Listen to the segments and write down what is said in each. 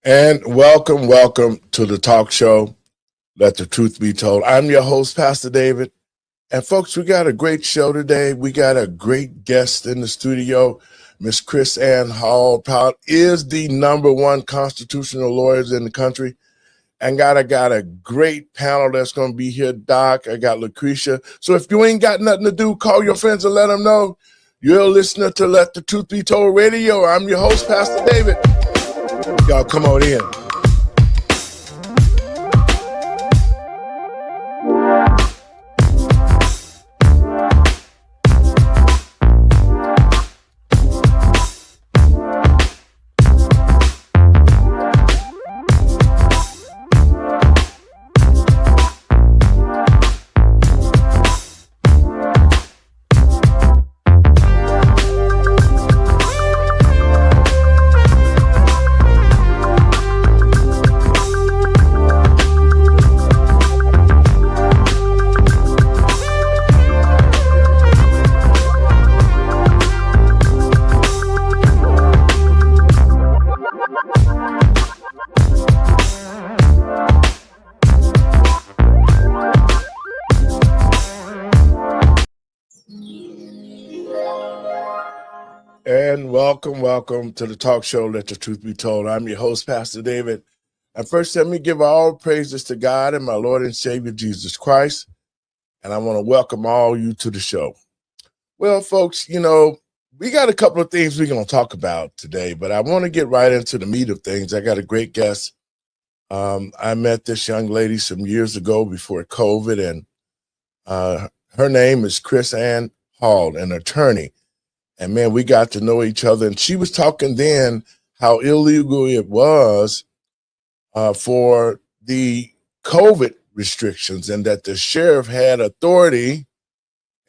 And welcome to the talk show, Let the Truth Be Told. I'm your host, Pastor David. And folks, we got a great show today. We got a great guest in the studio. Miss Chris Ann Hall is the number one constitutional lawyers in the country. And I got a great panel that's going to be here. Doc, I got Lucretia. So if you ain't got nothing to do, call your friends and let them know you're listening to Let the Truth Be Told Radio. I'm your host, Pastor David. Y'all come on in. And welcome to the talk show, Let the Truth Be Told. I'm your host, Pastor David. And first, let me give all praises to God and my Lord and Savior, Jesus Christ. And I want to welcome all you to the show. Well, folks, we got a couple of things we're going to talk about today, but I want to get right into the meat of things. I got a great guest. I met this young lady some years ago before COVID, and her name is Chris Ann Hall, an attorney. And man, we got to know each other. And she was talking then how illegal it was for the COVID restrictions, and that the sheriff had authority.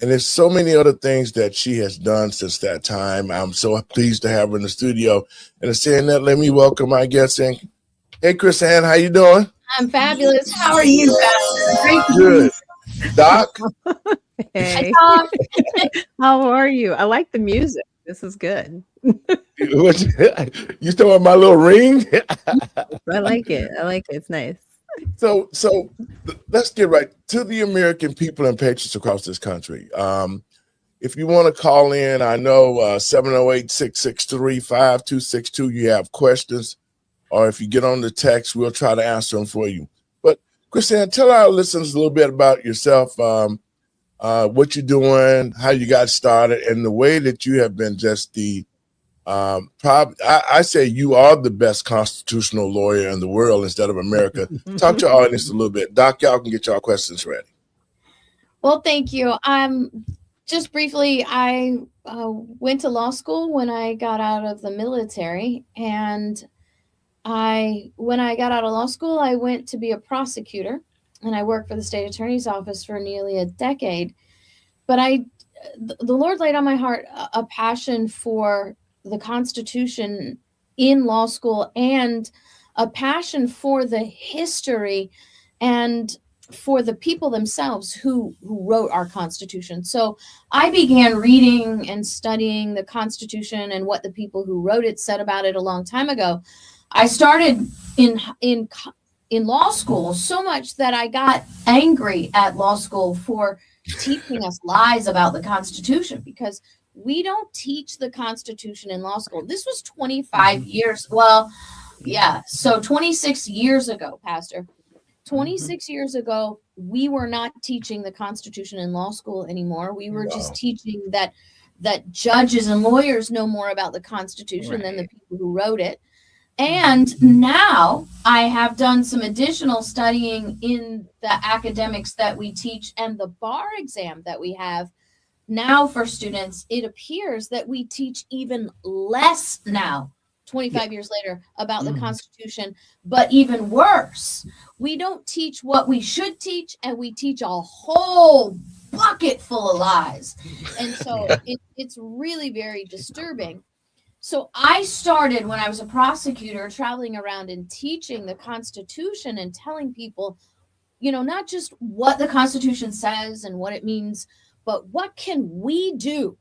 And there's so many other things that she has done since that time. I'm so pleased to have her in the studio. And saying that, let me welcome my guest in. Hey, Chris Ann, how you doing? I'm fabulous. How are you, Pastor? Great. Good. Doc? Hey, how are you? I like the music. This is good. You still want my little ring? I like it. It's nice. So let's get right to the American people and patriots across this country. If you want to call in, I know 708-663-5262. You have questions, or if you get on the text, we'll try to answer them for you. But Chris Ann, tell our listeners a little bit about yourself. What you're doing, how you got started, and the way that you have been just the I say you are the best constitutional lawyer in the world instead of America. Talk to our audience a little bit. Doc, y'all can get y'all questions ready. Well, thank you. Just briefly, I went to law school when I got out of the military, and when I got out of law school, I went to be a prosecutor. And I worked for the state attorney's office for nearly a decade. But the Lord laid on my heart a passion for the Constitution in law school, and a passion for the history and for the people themselves who wrote our Constitution. So I began reading and studying the Constitution and what the people who wrote it said about it a long time ago. I started in law school so much that I got angry at law school for teaching us lies about the Constitution, because we don't teach the Constitution in law school. This was 25 years. Well, yeah. So 26 years ago, Pastor, 26 years ago, we were not teaching the Constitution in law school anymore. We were just teaching that judges and lawyers know more about the Constitution than the people who wrote it. And now I have done some additional studying in the academics that we teach and the bar exam that we have now for students. It appears that we teach even less now, 25 years later, about the Constitution, but even worse, we don't teach what we should teach, and we teach a whole bucket full of lies. And so it's really very disturbing. So I started when I was a prosecutor, traveling around and teaching the Constitution and telling people, not just what the Constitution says and what it means, but what can we do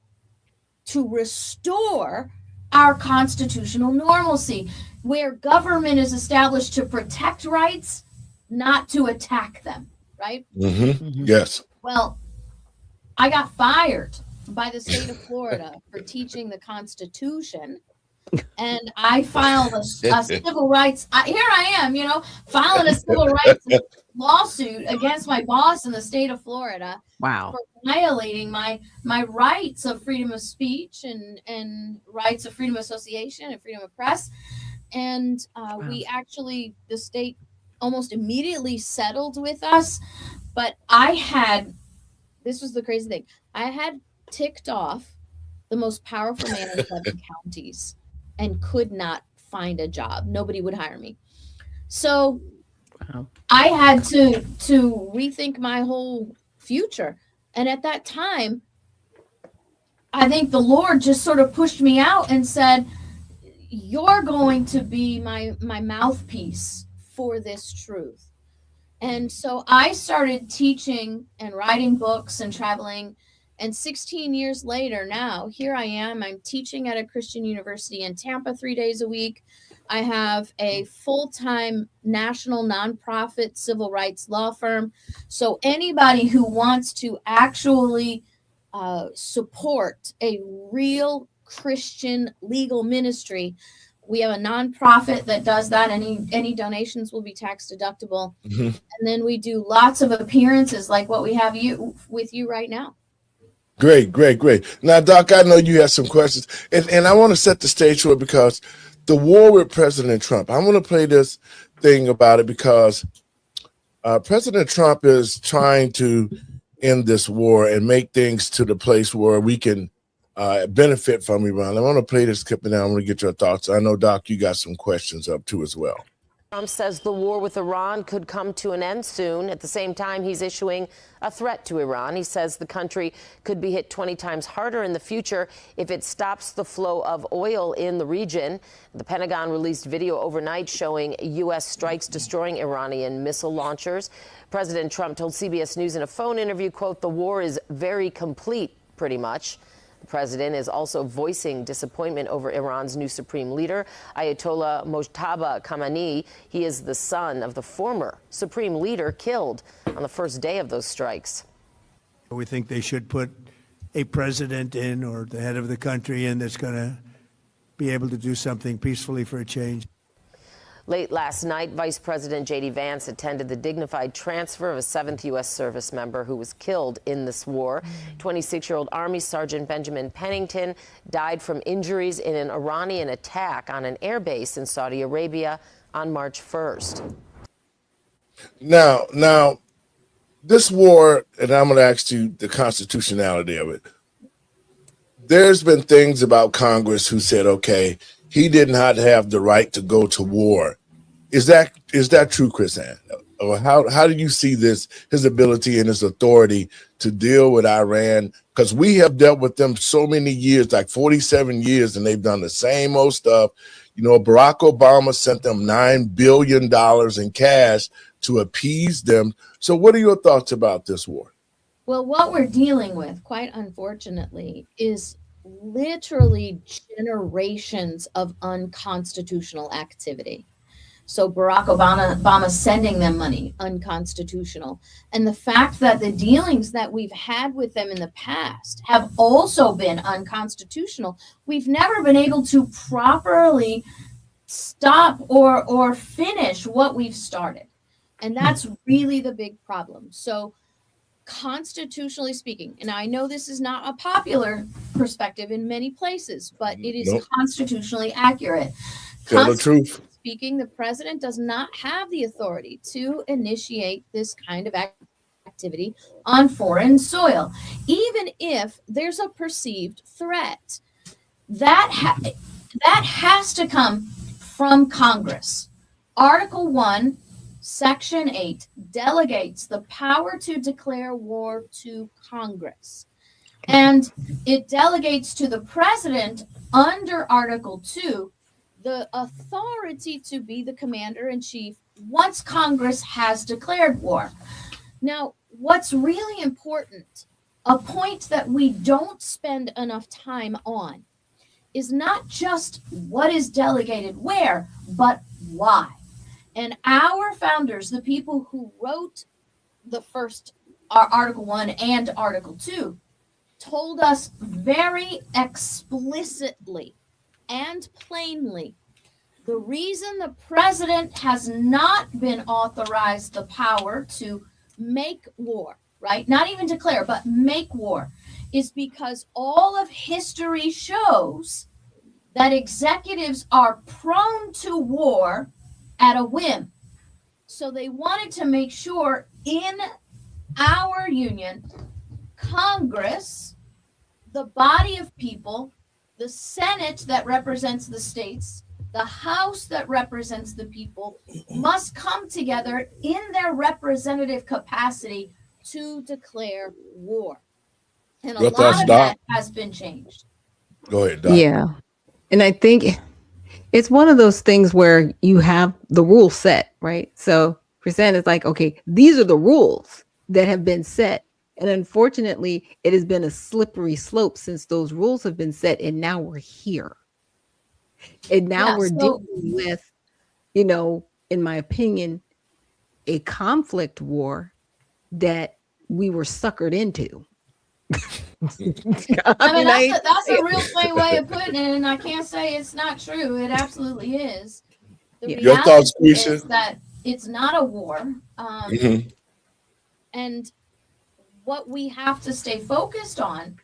to restore our constitutional normalcy? where government is established to protect rights, not to attack them, right? Yes. Well, I got fired by the state of Florida for teaching the Constitution. And I filed a civil rights. Here I am, filing a civil rights lawsuit against my boss in the state of Florida. Wow. For violating my rights of freedom of speech and rights of freedom of association and freedom of press. And we actually, the state almost immediately settled with us. But this was the crazy thing. I had ticked off the most powerful man in 7 counties and could not find a job. Nobody would hire me. So I had to rethink my whole future. And at that time, I think the Lord just sort of pushed me out and said, you're going to be my mouthpiece for this truth. And so I started teaching and writing books and traveling. And 16 years later now, here I am. I'm teaching at a Christian university in Tampa 3 days a week. I have a full-time national nonprofit civil rights law firm. So anybody who wants to actually support a real Christian legal ministry, we have a nonprofit that does that. Any donations will be tax deductible. And then we do lots of appearances like what we have with you right now. Great. Now, Doc, I know you have some questions, and I want to set the stage for it because the war with President Trump. I want to play this thing about it because President Trump is trying to end this war and make things to the place where we can benefit from Iran. I want to play this clip, and then I want to get your thoughts. I know, Doc, you got some questions up too as well. Trump says the war with Iran could come to an end soon. At the same time, he's issuing a threat to Iran. He says the country could be hit 20 times harder in the future if it stops the flow of oil in the region. The Pentagon released video overnight showing U.S. strikes destroying Iranian missile launchers. President Trump told CBS News in a phone interview, quote, the war is very complete, pretty much. The president is also voicing disappointment over Iran's new supreme leader, Ayatollah Mojtaba Khamenei. He is the son of the former supreme leader killed on the first day of those strikes. We think they should put a president in, or the head of the country in, that's going to be able to do something peacefully for a change. Late last night, Vice President J.D. Vance attended the dignified transfer of a 7th U.S. service member who was killed in this war. 26-year-old Army Sergeant Benjamin Pennington died from injuries in an Iranian attack on an air base in Saudi Arabia on March 1st. Now, this war, and I'm going to ask you the constitutionality of it. There's been things about Congress who said, okay, he did not have the right to go to war. Is that true, KrisAnne? Or how do you see his ability and his authority to deal with Iran? Because we have dealt with them so many years, like 47 years, and they've done the same old stuff. Barack Obama sent them $9 billion in cash to appease them. So what are your thoughts about this war? Well, what we're dealing with, quite unfortunately, is literally generations of unconstitutional activity. So Barack Obama sending them money, unconstitutional. And the fact that the dealings that we've had with them in the past have also been unconstitutional. We've never been able to properly stop or finish what we've started. And that's really the big problem. So constitutionally speaking, and I know this is not a popular perspective in many places, but it is constitutionally accurate. Tell the truth. Speaking, the president does not have the authority to initiate this kind of activity on foreign soil, even if there's a perceived threat. That has to come from Congress. Article 1, Section 8 delegates the power to declare war to Congress. And it delegates to the president under Article 2 the authority to be the commander-in-chief once Congress has declared war. Now, what's really important, a point that we don't spend enough time on, is not just what is delegated where, but why. And our founders, the people who wrote the first Article 1 and Article 2, told us very explicitly and plainly the reason the president has not been authorized the power to make war, right? Not even declare, but make war, is because all of history shows that executives are prone to war at a whim. So they wanted to make sure in our union, Congress, the body of people, the Senate that represents the states, the House that represents the people, must come together in their representative capacity to declare war. And a Your lot thoughts, of Doc? that has been changed. Go ahead, Doc. Yeah. And I think it's one of those things where you have the rule set, right? So percent is like, okay, these are the rules that have been set. And unfortunately, it has been a slippery slope since those rules have been set. And now we're here. And now Yeah, we're so- dealing with, you know, in my opinion, a conflict war that we were suckered into. I mean, that's a real plain way of putting it, and I can't say it's not true. It absolutely is. The Yeah. Your thoughts, reality Quisha? is that it's not a war, Mhm. and what we have to stay focused on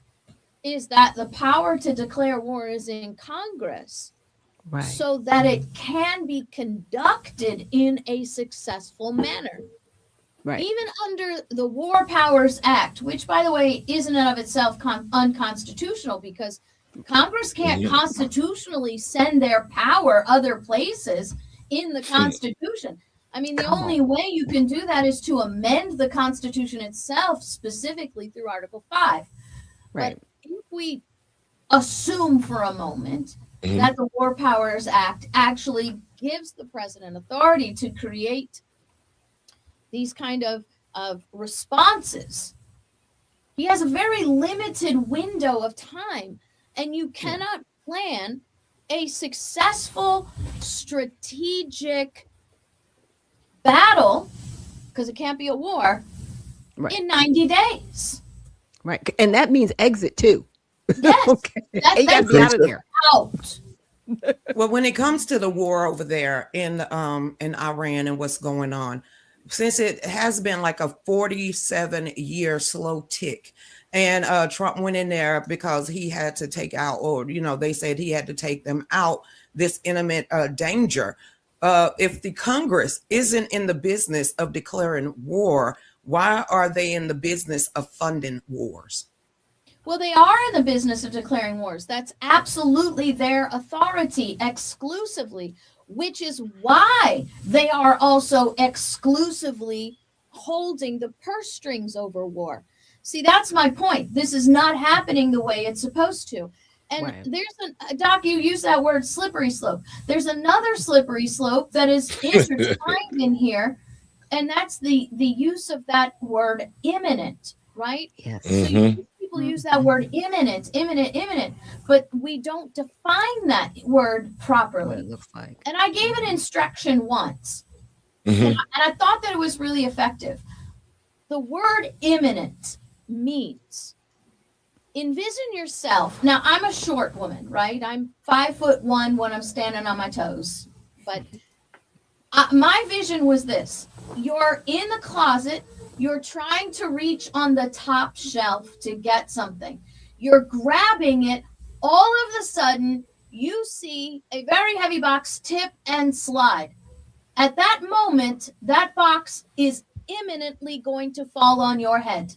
is that the power to declare war is in Congress, Right. so that it can be conducted in a successful manner. Right. Even under the War Powers Act, which, by the way, is in and of itself unconstitutional, because Congress can't constitutionally send their power other places in the Constitution. I mean, the only way you can do that is to amend the Constitution itself, specifically through Article 5. Right. But if we assume for a moment Mhm. that the War Powers Act actually gives the president authority to create these kind of responses, he has a very limited window of time, and you cannot plan a successful strategic battle, because it can't be a war, Right. in 90 days. Right. And that means exit too. Yes, Okay. that's You gotta be out of there. out. Well, when it comes to the war over there in Iran and what's going on, since it has been like a 47-year slow tick, and Trump went in there because he had to take out, or they said he had to take them out, this imminent danger. If the Congress isn't in the business of declaring war, why are they in the business of funding wars? Well, they are in the business of declaring wars. That's absolutely their authority exclusively, which is why they are also exclusively holding the purse strings over war. See, that's my point. This is not happening the way it's supposed to. And Right. there's Doc, you use that word slippery slope. There's another slippery slope that is intertwined in here, and that's the use of that word imminent, right? Yes. So people use that word imminent, but we don't define that word What properly. it looks like. And I gave an instruction once, Mhm. and I thought that it was really effective. The word imminent means, envision yourself. Now, I'm a short woman, right? I'm 5'1" when I'm standing on my toes, but my vision was this: you're in the closet, you're trying to reach on the top shelf to get something, you're grabbing it, all of a sudden you see a very heavy box tip and slide. At that moment, that box is imminently going to fall on your head.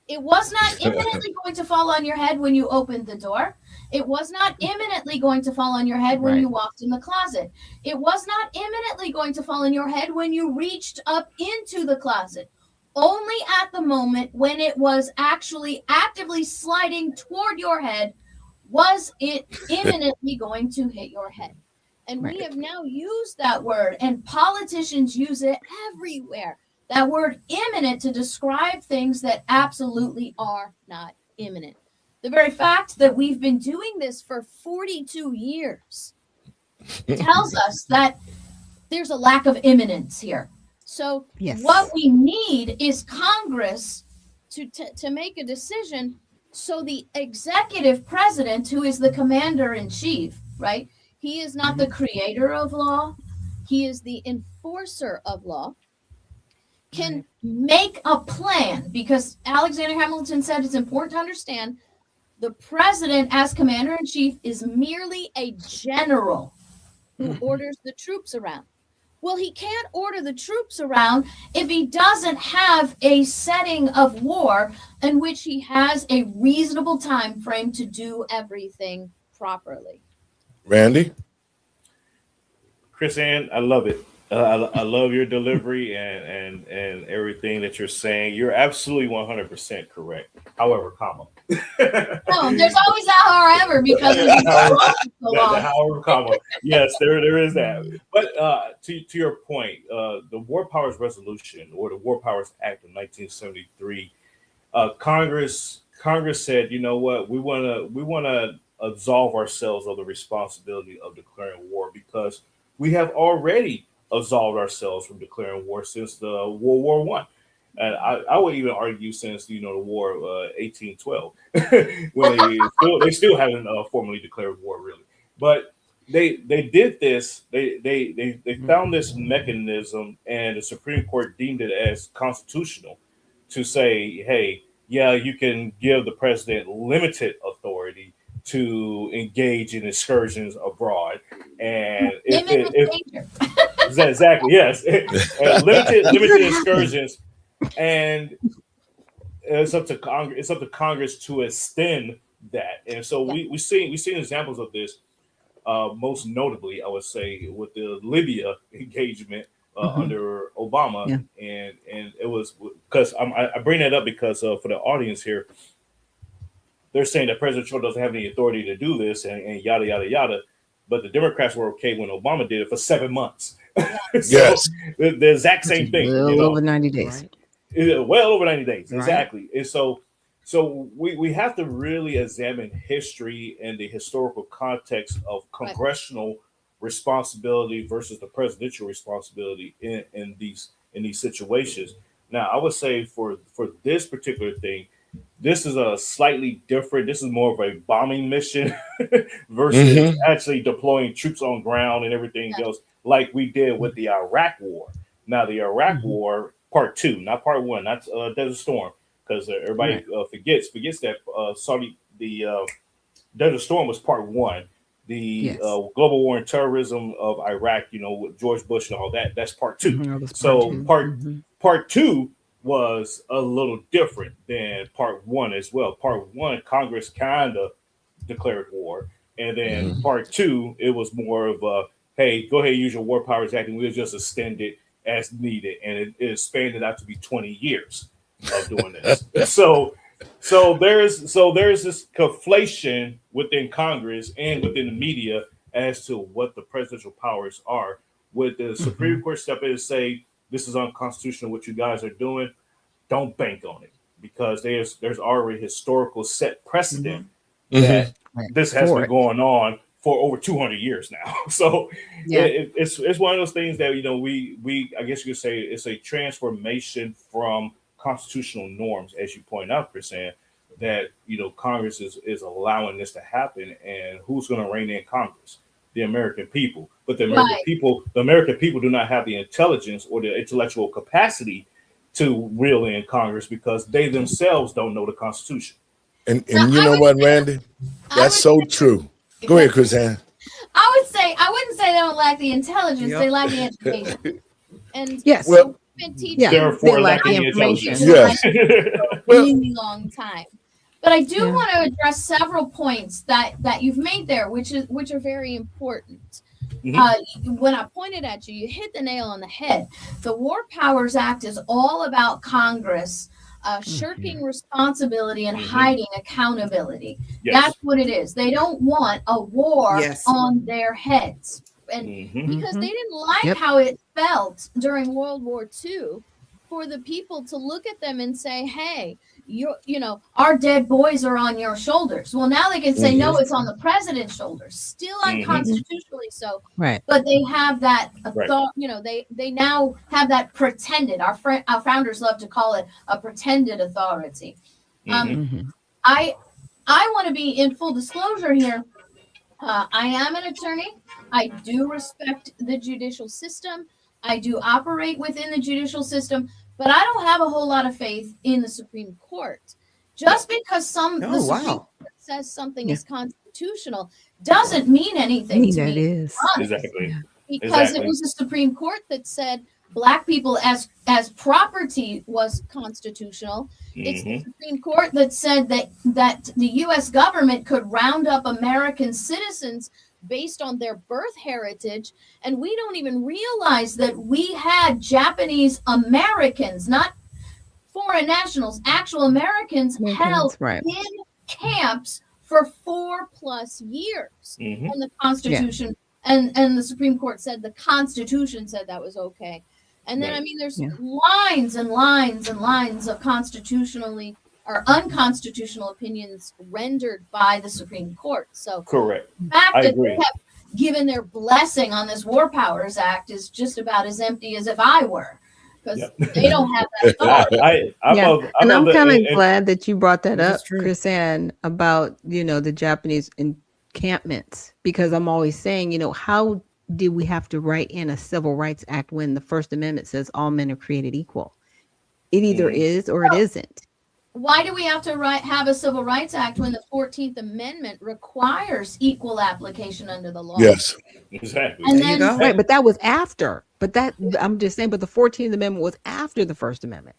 It was not imminently going to fall on your head when you opened the door. It was not imminently going to fall on your head when you walked in the closet. It was not imminently going to fall on your head when you reached up into the closet. Only at the moment when it was actually actively sliding toward your head was it imminently going to hit your head. And we have now used that word, and politicians use it everywhere. That word imminent to describe things that absolutely are not imminent. The very fact that we've been doing this for 42 years tells us that there's a lack of imminence here. So Yes. what we need is Congress to make a decision, so the executive president, who is the commander in chief, right? He is not the creator of law. He is the enforcer of law, can make a plan, because Alexander Hamilton said it's important to understand the president as commander in chief is merely a general who orders the troops around. Well, he can't order the troops around if he doesn't have a setting of war in which he has a reasonable time frame to do everything properly. Randy? Chris Ann, I love it. I love your delivery and everything that you're saying. You're absolutely 100% correct. However, comma. No, there's always that however, because of The however, comma. Yes, there is that. But to your point, the War Powers Resolution, or the War Powers Act of 1973, Congress said, you know what, we want to absolve ourselves of the responsibility of declaring war, because we have already absolved ourselves from declaring war since the World War One, and I would even argue since the War of 1812, when they still haven't formally declared war, really. But they did this. They found this mechanism, and the Supreme Court deemed it as constitutional to say, hey, yeah, you can give the president limited authority to engage in excursions abroad, and exactly, yes, limited excursions, and it's up to Congress. It's up to Congress to extend that, and so we've seen examples of this. Most notably, I would say, with the Libya engagement under Obama, and it was because I bring that up because for the audience here, they're saying that President Trump doesn't have any authority to do this, and yada yada yada. But the Democrats were okay when Obama did it for 7 months. So Yes. the exact same thing. Well over 90 days. Well over 90 days, Right. exactly. And so we have to really examine history and the historical context of congressional responsibility versus the presidential responsibility in these situations. Now, I would say for this particular thing, this is a slightly different. This is more of a bombing mission versus actually deploying troops on ground and everything else, like we did with the Iraq War. Now, the Iraq War, Part 2, not Part 1, not Desert Storm, because everybody forgets that the Desert Storm was Part 1. The global war and terrorism of Iraq, with George Bush and all that, that's Part 2. So Part 2 was a little different than Part 1 as well. Part 1, Congress kind of declared war, and then Part 2, it was more of a, hey, go ahead and use your War Powers Act, and we'll just extend it as needed, and it expanded out to be 20 years of doing this. So there's this conflation within Congress and within the media as to what the presidential powers are. With the Supreme Court step in and say, this is unconstitutional what you guys are doing, don't bank on it, because there's already historical set precedent that this has been going on for over 200 years now. So it's one of those things that we I guess you could say it's a transformation from constitutional norms, as you point out, Chris, that Congress is allowing this to happen, and who's going to rein in Congress? The American people. But the American people do not have the intelligence or the intellectual capacity to reel in Congress, because they themselves don't know the Constitution. And you know what, Randy? That's so true. Go ahead, Chris Ann. I wouldn't say they don't lack the intelligence, they lack the education. And Yes. Well, been teaching Therefore, they lack lacking the intelligence. Yes. a really long time. But I do want to address several points that you've made there, which are very important. When I pointed at you, you hit the nail on the head. The War Powers Act is all about Congress shirking responsibility and hiding accountability. Yes. That's what it is. They don't want a war on their heads. And because they didn't like how it felt during World War II for the people to look at them and say, hey, you know, our dead boys are on your shoulders. Well, now they can say, no, it's on the president's shoulders, still unconstitutionally so. Right. But they have that Right. thought, you know, they now have that pretended, our founders love to call it a pretended authority. I want to be in full disclosure here. I am an attorney. I do respect the judicial system. I do operate within the judicial system, but I don't have a whole lot of faith in the Supreme Court. Just because the Supreme Court says something is constitutional doesn't mean anything to That me. is. Exactly. Because it was the Supreme Court that said Black people as property was constitutional. It's the Supreme Court that said that the U.S. government could round up American citizens based on their birth heritage, and we don't even realize that we had Japanese Americans, not foreign nationals, actual Americans held in camps for 4+ years. And the Constitution and the Supreme Court said the Constitution said that was okay. And then, I mean, there's lines and lines and lines of constitutionally or unconstitutional opinions rendered by the Supreme Court. So Correct. the fact I that agree. they have given their blessing on this War Powers Act is just about as empty as if I were, because they don't have that thought. I'm kind of glad that you brought that This up, is true. Chrisanne, about, you know, the Japanese encampments, because I'm always saying, you know, how did we have to write in a Civil Rights Act when the First Amendment says all men are created equal? It either is or it isn't. Why do we have to have a Civil Rights Act when the 14th Amendment requires equal application under the law? Yes. Exactly. And There you then go. Right, but that was after. But that, I'm just saying, but the 14th Amendment was after the First Amendment.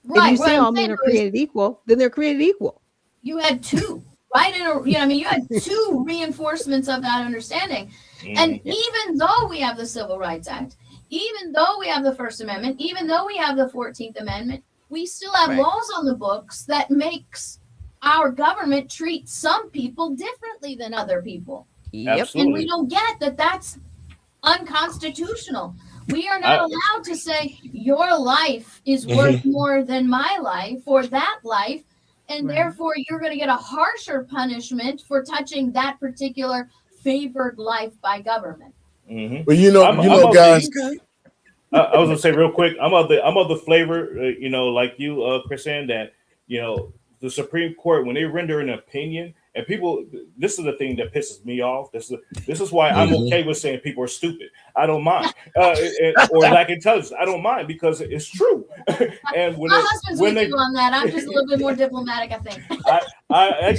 right, If you what say I'm all men saying are is created equal, then they're created equal. you had two, right? You had two reinforcements of that understanding. And even though we have the Civil Rights Act, even though we have the First Amendment, even though we have the 14th Amendment, we still have laws on the books that makes our government treat some people differently than other people. Yep. Absolutely. And we don't get that that's unconstitutional. We are not allowed to say your life is worth more than my life or that life, and therefore you're going to get a harsher punishment for touching that particular favored life by government. But you know, guys. I was gonna say real quick. I'm of the flavor, like you, Chrisanne, that the Supreme Court, when they render an opinion, and people, this is the thing that pisses me off. This is why I'm okay with saying people are stupid. I don't mind, or lack intelligence. I don't mind because it's true. And My husband's with you on that. I'm just a little bit more diplomatic, I think. I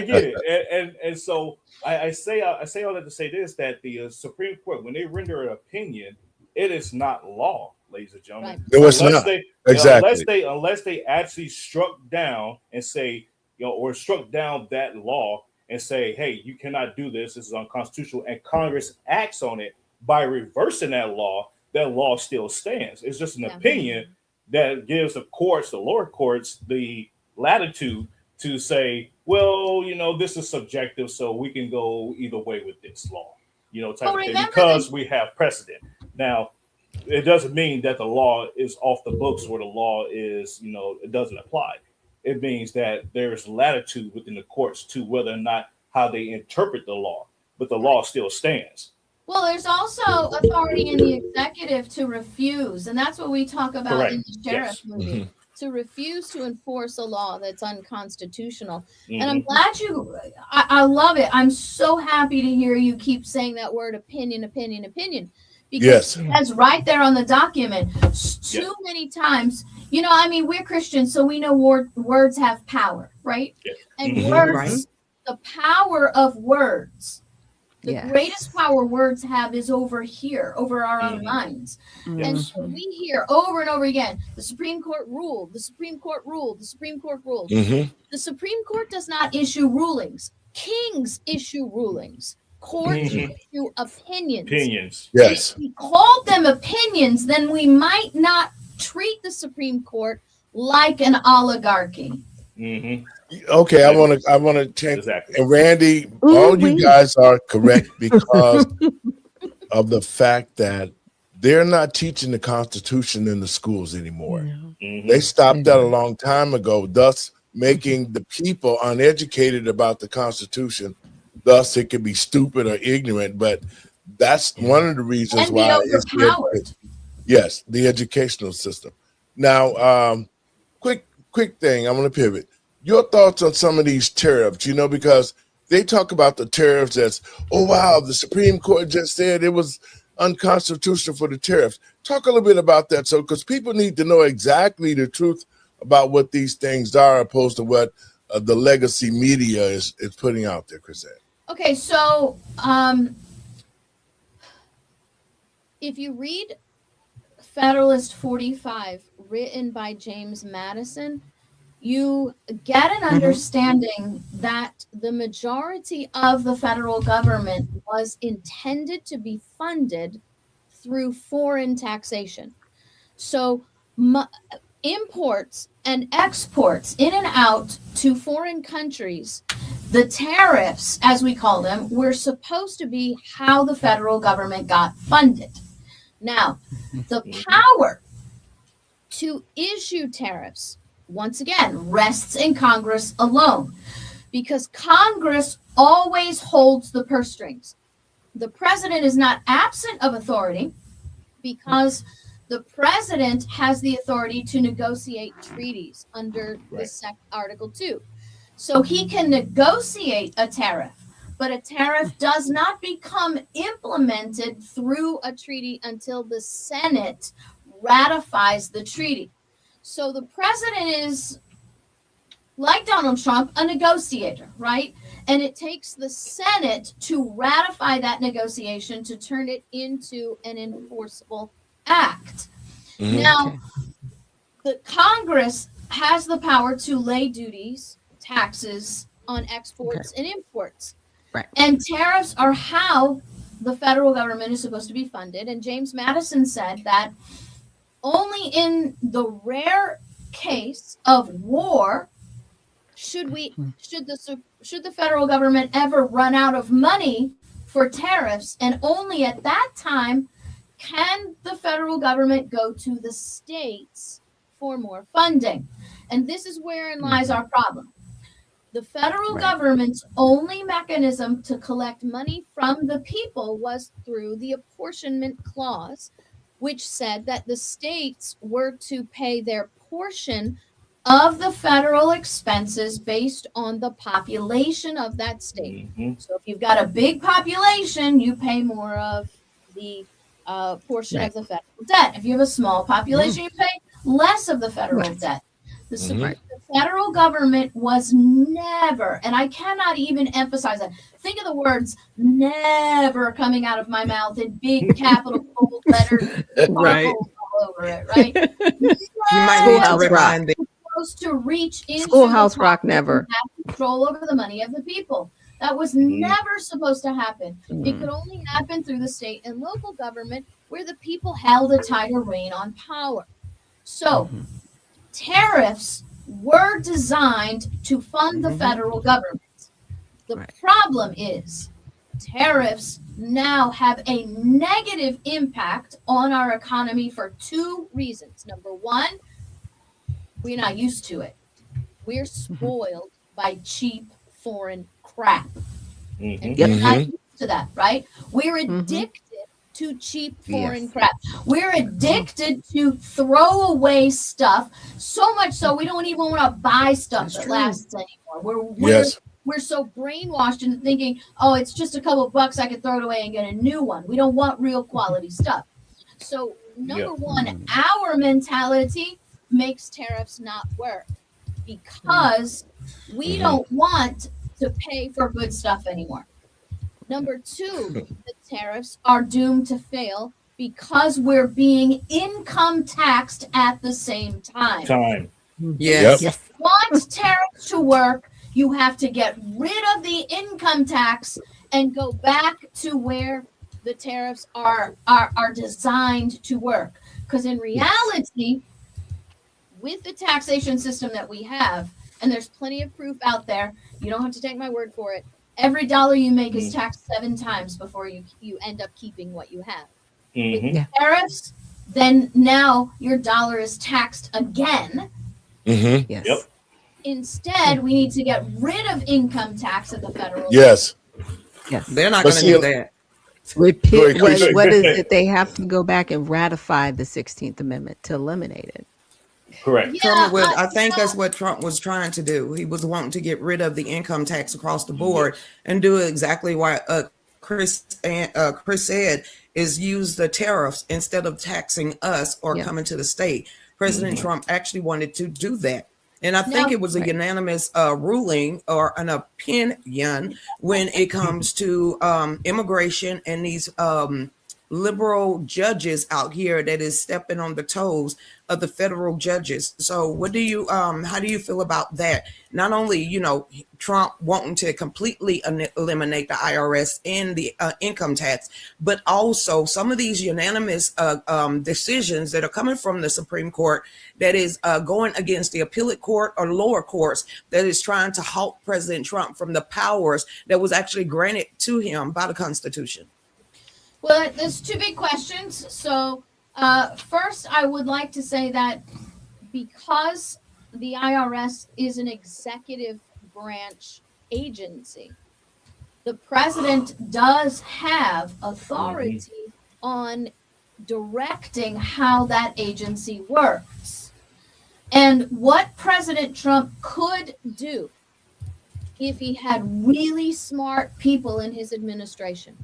get it, and so I say all that to say this, that the Supreme Court, when they render an opinion, it is not law, ladies and gentlemen. No, it's not. Exactly. Unless they actually struck down and say, or struck down that law and say, hey, you cannot do this. This is unconstitutional. And Congress acts on it by reversing that law still stands. It's just an opinion that gives the courts, the lower courts, the latitude to say, well, this is subjective, so we can go either way with this law, type of thing, because we have precedent. Now, it doesn't mean that the law is off the books or the law is, it doesn't apply. It means that there's latitude within the courts to whether or not how they interpret the law, but the law still stands. Well, there's also authority in the executive to refuse, and that's what we talk about in the sheriff movie, to refuse to enforce a law that's unconstitutional. And I'm glad I love it. I'm so happy to hear you keep saying that word opinion. Because that's right there on the document. Too many times, we're Christians, so we know words have power, right? And words, the power of words, the greatest power words have is over here, over our own minds. And so we hear over and over again, the Supreme Court ruled, the Supreme Court ruled, the Supreme Court ruled. The Supreme Court does not issue rulings. Kings issue rulings. Courts issue opinions. Yes. If we called them opinions, then we might not treat the Supreme Court like an oligarchy. Okay, I want to change. Exactly. And Randy, all you guys are correct because of the fact that they're not teaching the Constitution in the schools anymore. They stopped that a long time ago. Thus, making the people uneducated about the Constitution. Thus, it could be stupid or ignorant, but that's one of the reasons And be why it's overpowered. yes, the educational system. Now, quick thing, I'm going to pivot. Your thoughts on some of these tariffs, because they talk about the tariffs as, oh, wow, the Supreme Court just said it was unconstitutional for the tariffs. Talk a little bit about that. So, because people need to know exactly the truth about what these things are, opposed to what the legacy media is putting out there, Chrisette. Okay, so if you read Federalist 45, written by James Madison, you get an understanding that the majority of the federal government was intended to be funded through foreign taxation. So imports and exports in and out to foreign countries, the tariffs, as we call them, were supposed to be how the federal government got funded. Now, the power to issue tariffs, once again, rests in Congress alone, because Congress always holds the purse strings. The president is not absent of authority because the president has the authority to negotiate treaties under Article 2. So he can negotiate a tariff, but a tariff does not become implemented through a treaty until the Senate ratifies the treaty. So the president is, like Donald Trump, a negotiator, right? And it takes the Senate to ratify that negotiation to turn it into an enforceable act. Now, the Congress has the power to lay duties, taxes on exports and imports. Right. And tariffs are how the federal government is supposed to be funded. And James Madison said that only in the rare case of war should the federal government ever run out of money for tariffs, and only at that time can the federal government go to the states for more funding. And this is wherein lies our problem. The federal government's only mechanism to collect money from the people was through the apportionment clause, which said that the states were to pay their portion of the federal expenses based on the population of that state. So if you've got a big population, you pay more of the portion of the federal debt. If you have a small population, you pay less of the federal debt. The federal government was never, and I cannot even emphasize that. Think of the words "never" coming out of my mouth in big capital bold letters, Right. all over it, right? You might need to Schoolhouse remind them. Supposed to reach into Schoolhouse the Rock pocket never. and have control over the money of the people. That was never supposed to happen. It could only happen through the state and local government, where the people held a tighter rein on power. So tariffs were designed to fund the federal government. The problem is tariffs now have a negative impact on our economy for two reasons. Number one, we're not used to it. We're spoiled by cheap foreign crap. And we're not used to that, right? We're addicted to cheap foreign crap. We're addicted to throw away stuff, so much so we don't even want to buy stuff that lasts anymore. We're so brainwashed into thinking, oh, it's just a couple of bucks, I can throw it away and get a new one. We don't want real quality stuff. So number one, our mentality makes tariffs not work, because we don't want to pay for good stuff anymore. Number two, the tariffs are doomed to fail because we're being income taxed at the same time. Yes. Yep. If you want tariffs to work, you have to get rid of the income tax and go back to where the tariffs are designed to work. Because in reality, with the taxation system that we have, and there's plenty of proof out there, you don't have to take my word for it. Every dollar you make is taxed 7 times before you end up keeping what you have. With tariffs, then now your dollar is taxed again. Yes. Instead, we need to get rid of income tax at the federal level. Yes. Yes. They're not But going to see, do that. Repeat. Chris. What is it? They have to go back and ratify the 16th Amendment to eliminate it. Correct. Yeah, I think that's what Trump was trying to do. He was wanting to get rid of the income tax across the board and do exactly what Chris said, is use the tariffs instead of taxing us or Yeah. coming to the state. President Trump actually wanted to do that. And I think it was a unanimous ruling or an opinion when it comes to immigration and these liberal judges out here that is stepping on the toes of the federal judges. So what do you how do you feel about that? Not only, you know, Trump wanting to completely eliminate the IRS and the income tax, but also some of these unanimous decisions that are coming from the Supreme Court that is going against the appellate court or lower courts that is trying to halt President Trump from the powers that was actually granted to him by the Constitution. Well, there's two big questions. So first, I would like to say that because the IRS is an executive branch agency, the president does have authority on directing how that agency works. And what President Trump could do if he had really smart people in his administration,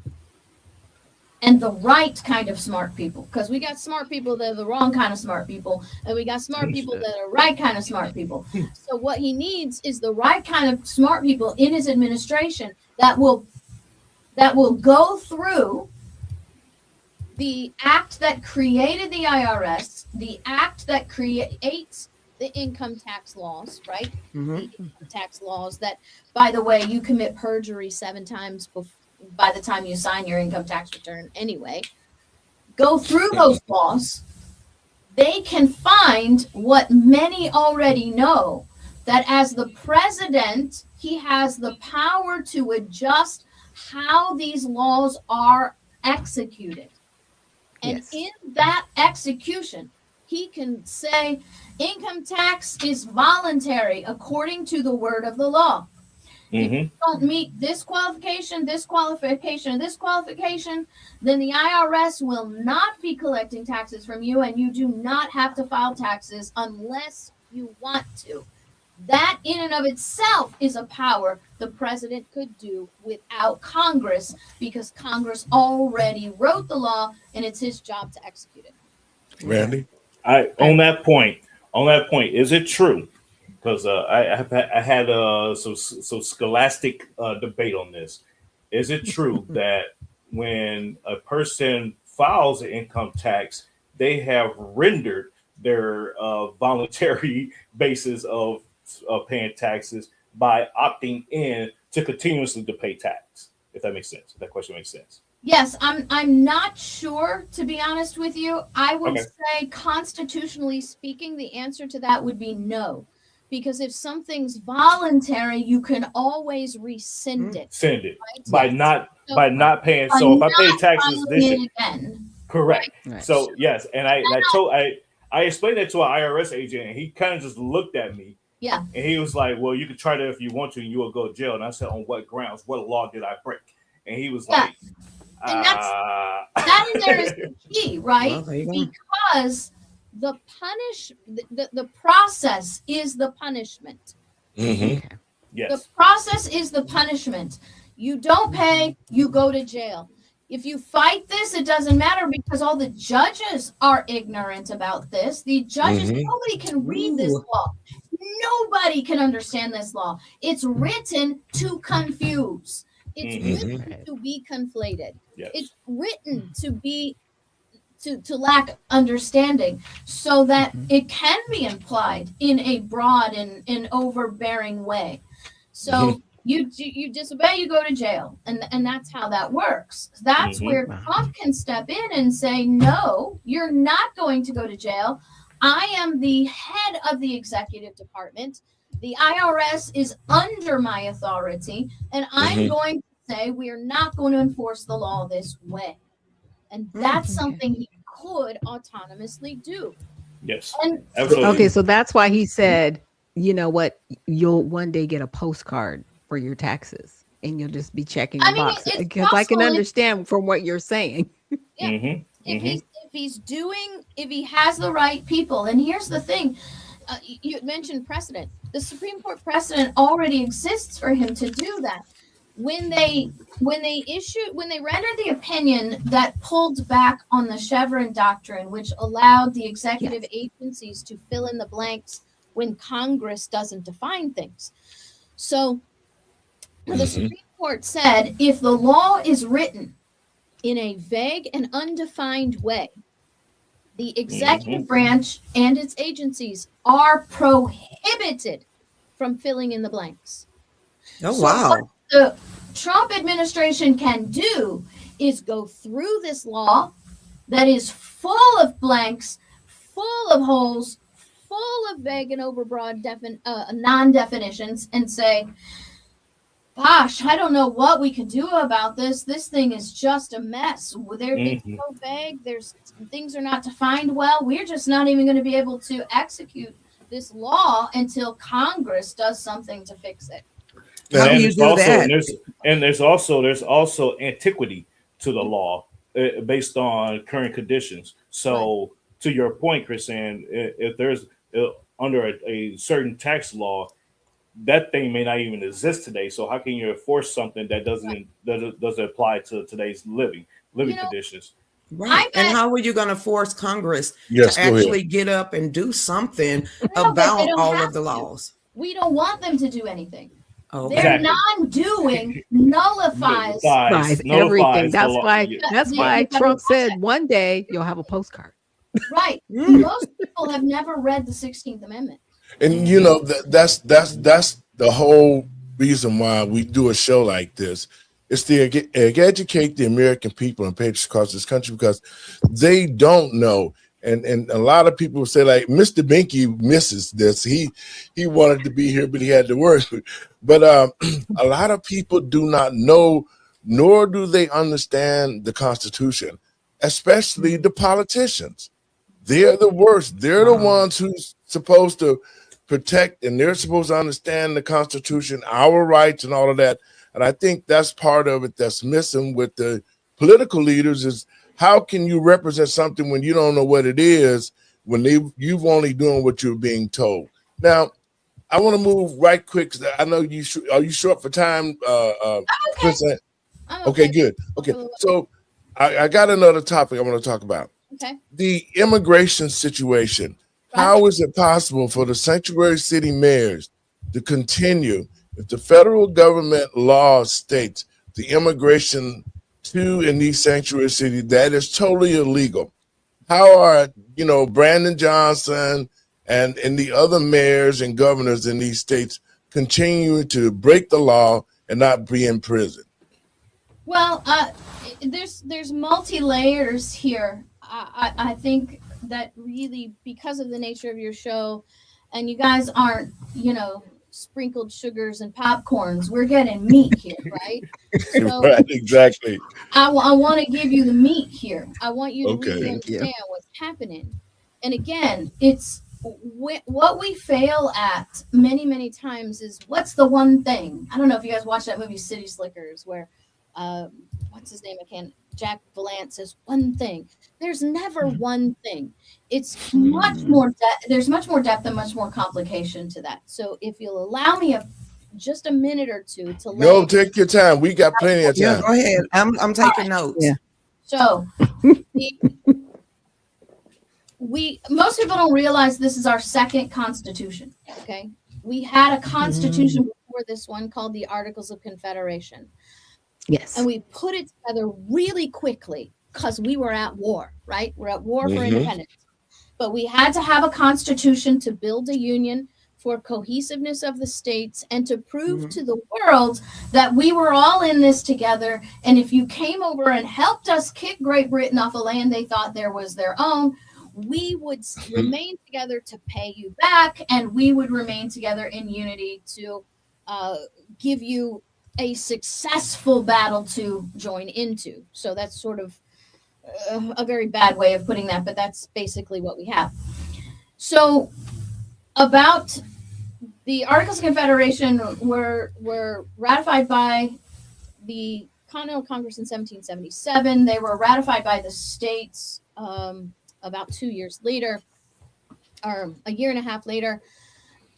and the right kind of smart people, because we got smart people that are the wrong kind of smart people, and we got smart people that are right kind of smart people. So what he needs is the right kind of smart people in his administration that will go through the act that created the IRS, the act that creates the income tax laws, right? The income tax laws that, by the way, you commit perjury 7 times by the time you sign your income tax return anyway. Go through those laws. They can find what many already know, that as the president, he has the power to adjust how these laws are executed. And in that execution, he can say income tax is voluntary according to the word of the law. If you don't meet this qualification, this qualification, and this qualification, then the IRS will not be collecting taxes from you, and you do not have to file taxes unless you want to. That in and of itself is a power the president could do without Congress, because Congress already wrote the law and it's his job to execute it. Randy? On that point, is it true? Because I had some scholastic debate on this. Is it true that when a person files an income tax, they have rendered their voluntary basis of paying taxes by opting in to continuously to pay tax? If that makes sense. If that question makes sense. Yes, I'm not sure, to be honest with you. I would say, constitutionally speaking, the answer to that would be no. Because if something's voluntary, you can always rescind it. Send it right? by not paying. So if I pay taxes this year, again. correct. Right. So yes, and I explained that to an IRS agent, and he kind of just looked at me. Yeah. And he was like, "Well, you can try that if you want to, and you will go to jail." And I said, "On what grounds? What law did I break?" And he was like, and that in there is the key, right? Well, because the process is the punishment. yes, The process is the punishment. You don't pay, you go to jail. If you fight this, it doesn't matter, because all the judges are ignorant about this. The judges, nobody can read this law. Nobody can understand this law. It's written to confuse. It's written to be conflated. Yes. It's written to be to lack understanding, so that it can be implied in a broad and overbearing way. So you disobey, you go to jail, and that's how that works. That's where Trump can step in and say, no, you're not going to go to jail. I am the head of the executive department. The IRS is under my authority, and I'm going to say we're not going to enforce the law this way. And that's something he could autonomously do. Yes. And absolutely. Okay, so that's why he said you know what? You'll one day get a postcard for your taxes, and you'll just be checking I the mean, box. it's Because I can possible understand from what you're saying. Yeah. Mm-hmm. If he has the right people. And here's the thing, you mentioned precedent. The Supreme Court precedent already exists for him to do that. When they rendered the opinion that pulled back on the Chevron doctrine, which allowed the executive agencies to fill in the blanks when Congress doesn't define things. So the Supreme Court said, if the law is written in a vague and undefined way, the executive branch and its agencies are prohibited from filling in the blanks. Oh, So wow. what the Trump administration can do is go through this law that is full of blanks, full of holes, full of vague and overbroad non-definitions, and say, gosh, I don't know what we could do about this. This thing is just a mess. It's so vague. Things are not defined well. We're just not even going to be able to execute this law until Congress does something to fix it. How do you do that? There's also antiquity to the law based on current conditions. So to your point, Chris, and if there's under a certain tax law, that thing may not even exist today. So how can you enforce something that doesn't apply to today's living conditions? Right. And how are you going to force Congress Yes, to go ahead. actually get up and do something No, but they about don't all have of the to. laws? We don't want them to do anything. Oh, Their Exactly. non-doing nullifies. Buys everything. Nullifies That's the law. why. Yeah. That's Yeah, why you gotta Trump watch said it. one day you'll have a postcard. Right. Most people have never read the 16th Amendment. And you know that's the whole reason why we do a show like this. It's to educate the American people and patriots across this country, because they don't know. And a lot of people say, like, Mr. Binky misses this. He wanted to be here, but he had to work. But a lot of people do not know, nor do they understand the Constitution, especially the politicians. They're the worst. They're the ones who's supposed to protect, and they're supposed to understand the Constitution, our rights, and all of that. And I think that's part of it that's missing with the political leaders is, how can you represent something when you don't know what it is, when you've only doing what you're being told? Now, I want to move right quick. I know you are you short for time? Kristen? I'm Okay, good. Okay, so I got another topic I want to talk about. Okay. The immigration situation. How is it possible for the sanctuary city mayors to continue if the federal government law states the immigration in these sanctuary cities, that is totally illegal? How are, Brandon Johnson and the other mayors and governors in these states continuing to break the law and not be in prison? Well, there's multi-layers here. I think that really, because of the nature of your show, and you guys aren't, sprinkled sugars and popcorns, we're getting meat here, right? So Right, exactly. I want to give you the meat here. I want you to Okay. really understand what's happening. And again, it's what we fail at many, many times is, what's the one thing? I don't know if you guys watched that movie City Slickers, where what's his name? Jack Palance says one thing. There's never one thing. It's much more there's much more depth and much more complication to that. So if you'll allow me just a minute or two to No, take your time. We got plenty of Yeah, time. go ahead. I'm taking notes. Yeah. So most people don't realize this is our second constitution. Okay. We had a constitution before this one called the Articles of Confederation. Yes. And we put it together really quickly because we were at war, right? We're at war for independence. But we had to have a constitution to build a union for cohesiveness of the states and to prove to the world that we were all in this together. And if you came over and helped us kick Great Britain off a land they thought there was their own, we would remain together to pay you back, and we would remain together in unity to give you a successful battle to join into. So that's sort of a very bad way of putting that, but that's basically what we have. So about the Articles of Confederation were ratified by the Continental Congress in 1777. They were ratified by the states about 2 years later, or a year and a half later.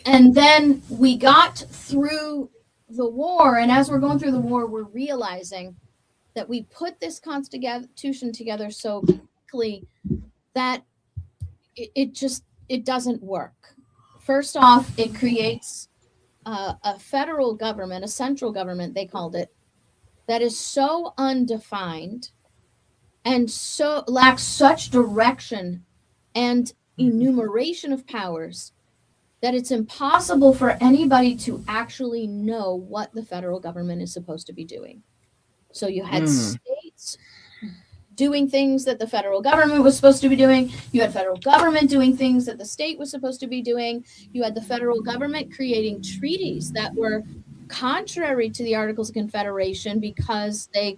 And then we got through the war, and as we're going through the war, we're realizing that we put this Constitution together so quickly that it doesn't work. First off, it creates a federal government, a central government, they called it, that is so undefined and so lacks such direction and enumeration of powers that it's impossible for anybody to actually know what the federal government is supposed to be doing. So you had states doing things that the federal government was supposed to be doing. You had federal government doing things that the state was supposed to be doing. You had the federal government creating treaties that were contrary to the Articles of Confederation because they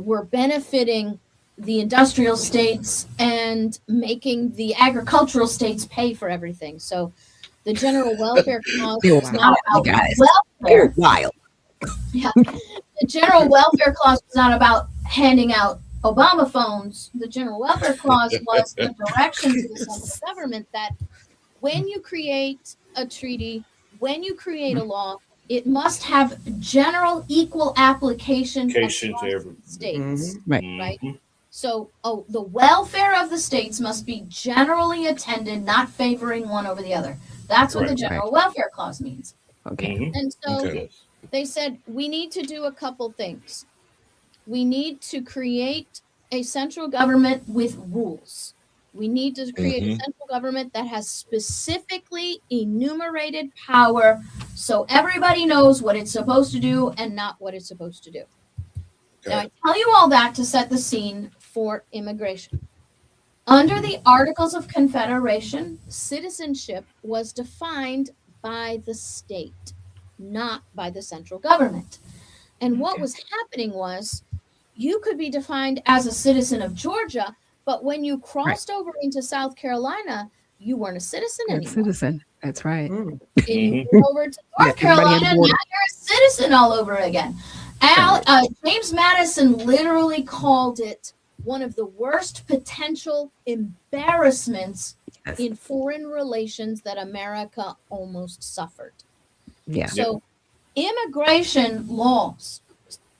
were benefiting the industrial states and making the agricultural states pay for everything. So the General Welfare Clause was not about welfare. Wild. Yeah. The General Welfare Clause was not about handing out Obama phones. The General Welfare Clause was the direction to the central government that when you create a treaty, when you create a law, it must have general equal application To across every states. Right. Right. So the welfare of the states must be generally attended, not favoring one over the other. That's what the Right. General Welfare Clause means. Okay. Mhm. And so Okay. they said, we need to do a couple things. We need to create a central government with rules. We need to create a central government that has specifically enumerated power so everybody knows what it's supposed to do and not what it's supposed to do. Now, I tell you all that to set the scene for immigration. Under the Articles of Confederation, citizenship was defined by the state, not by the central government. And what was happening was you could be defined as a citizen of Georgia, but when you crossed over into South Carolina, you weren't a citizen Good anymore. citizen. That's right. And you moved over to North Yeah, everybody Carolina, had and border. now you're a citizen all over again. James Madison literally called it one of the worst potential embarrassments Yes. in foreign relations that America almost suffered. Yeah. So, immigration laws,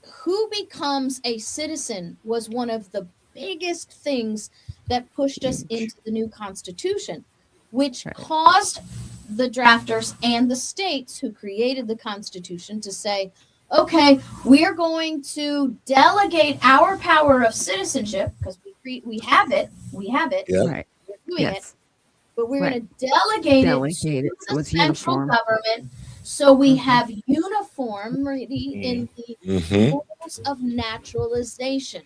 who becomes a citizen, was one of the biggest things that pushed us into the new Constitution, which Right. caused the drafters and the states who created the Constitution to say, okay, we're going to delegate our power of citizenship because we have it, Yeah. Right. we're doing it, Yes. but we're Right. going to delegate Delegate it to so the it's central uniform. government so we have uniformity in the Mm-hmm. rules of naturalization.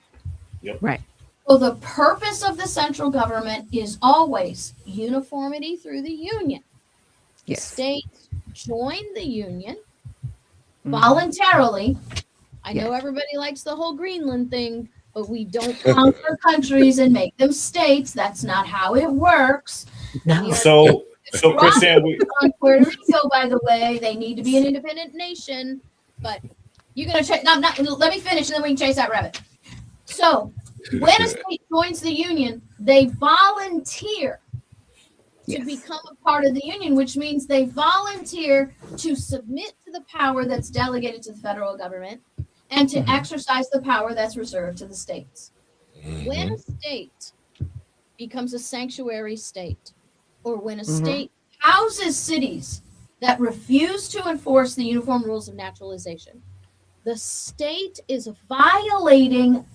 Right. So the purpose of the central government is always uniformity through the union. The Yes. states join the union Mhm. voluntarily. I know Yes. everybody likes the whole Greenland thing, but we don't conquer countries and make them states. That's not how it works. No. So Christian, On Puerto Rico, by the way, they need to be an independent nation. But you're gonna check. No, let me finish, and then we can chase that rabbit. So when a state joins the union, they volunteer to Yes. become a part of the union, which means they volunteer to submit to the power that's delegated to the federal government and to exercise the power that's reserved to the states. When a state becomes a sanctuary state, or when a state houses cities that refuse to enforce the uniform rules of naturalization, the state is violating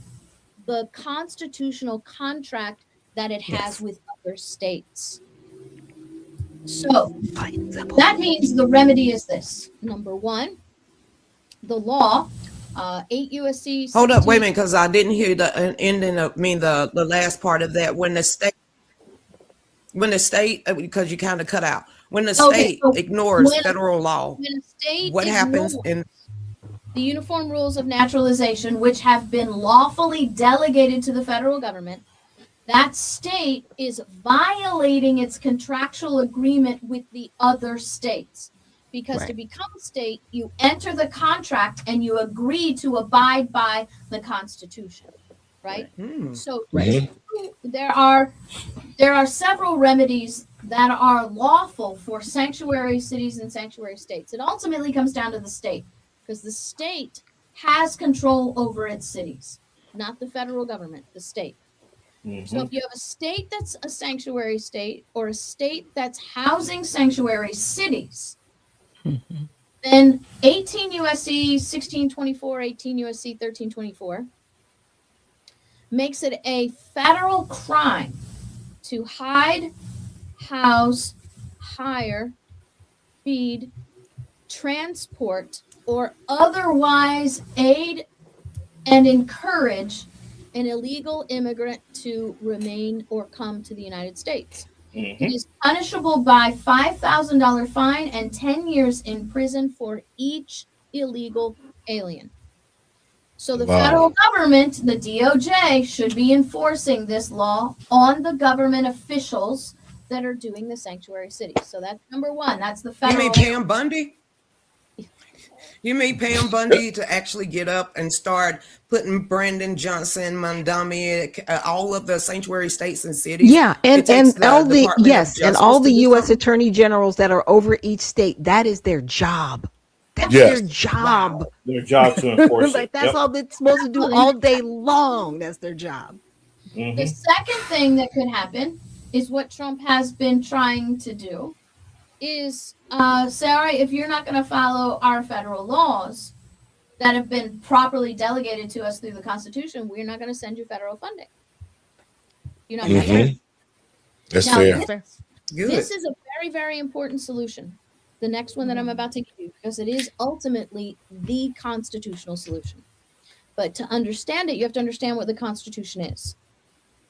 the constitutional contract that it has with other states. So that means the remedy is this. Number one, the law, 8 USC. Hold up, wait a 16 minute, because I didn't hear the ending of the last part of that. When the state, because you kind of cut out. When the Okay, state so ignores when- federal law, When a state what happens ignores in the uniform rules of naturalization, which have been lawfully delegated to the federal government, that state is violating its contractual agreement with the other states. because to Right. become a state, you enter the contract and you agree to abide by the Constitution, right? Hmm. So Right. there are several remedies that are lawful for sanctuary cities and sanctuary states. It ultimately comes down to the state, because the state has control over its cities, not the federal government, the state. So if you have a state that's a sanctuary state or a state that's housing sanctuary cities, then 18 USC 1624, 18 USC 1324 makes it a federal crime to hide, house, hire, feed, transport, or otherwise aid and encourage an illegal immigrant to remain or come to the United States. It is punishable by $5,000 fine and 10 years in prison for each illegal alien. So the Wow. federal government, the DOJ, should be enforcing this law on the government officials that are doing the sanctuary cities. So that's number one. That's the You federal. mean Pam Bundy? You mean Pam Bundy to actually get up and start putting Brandon Johnson, Mandami, all of the sanctuary states and cities? Yeah, It takes and all the Department of yes, and all Justice the to do U.S. something? attorney generals that are over each state. That is their job. That's Yes. their job. Their job to enforce Like it. that's all they're supposed to do all day long. That's their job. The second thing that could happen is what Trump has been trying to do is say, all right, if you're not going to follow our federal laws that have been properly delegated to us through the Constitution, we're not going to send you federal funding. You're not going to Mhm. That's Now, fair. Good. This is a very, very important solution. The next one that I'm about to give you, because it is ultimately the constitutional solution. But to understand it, you have to understand what the Constitution is.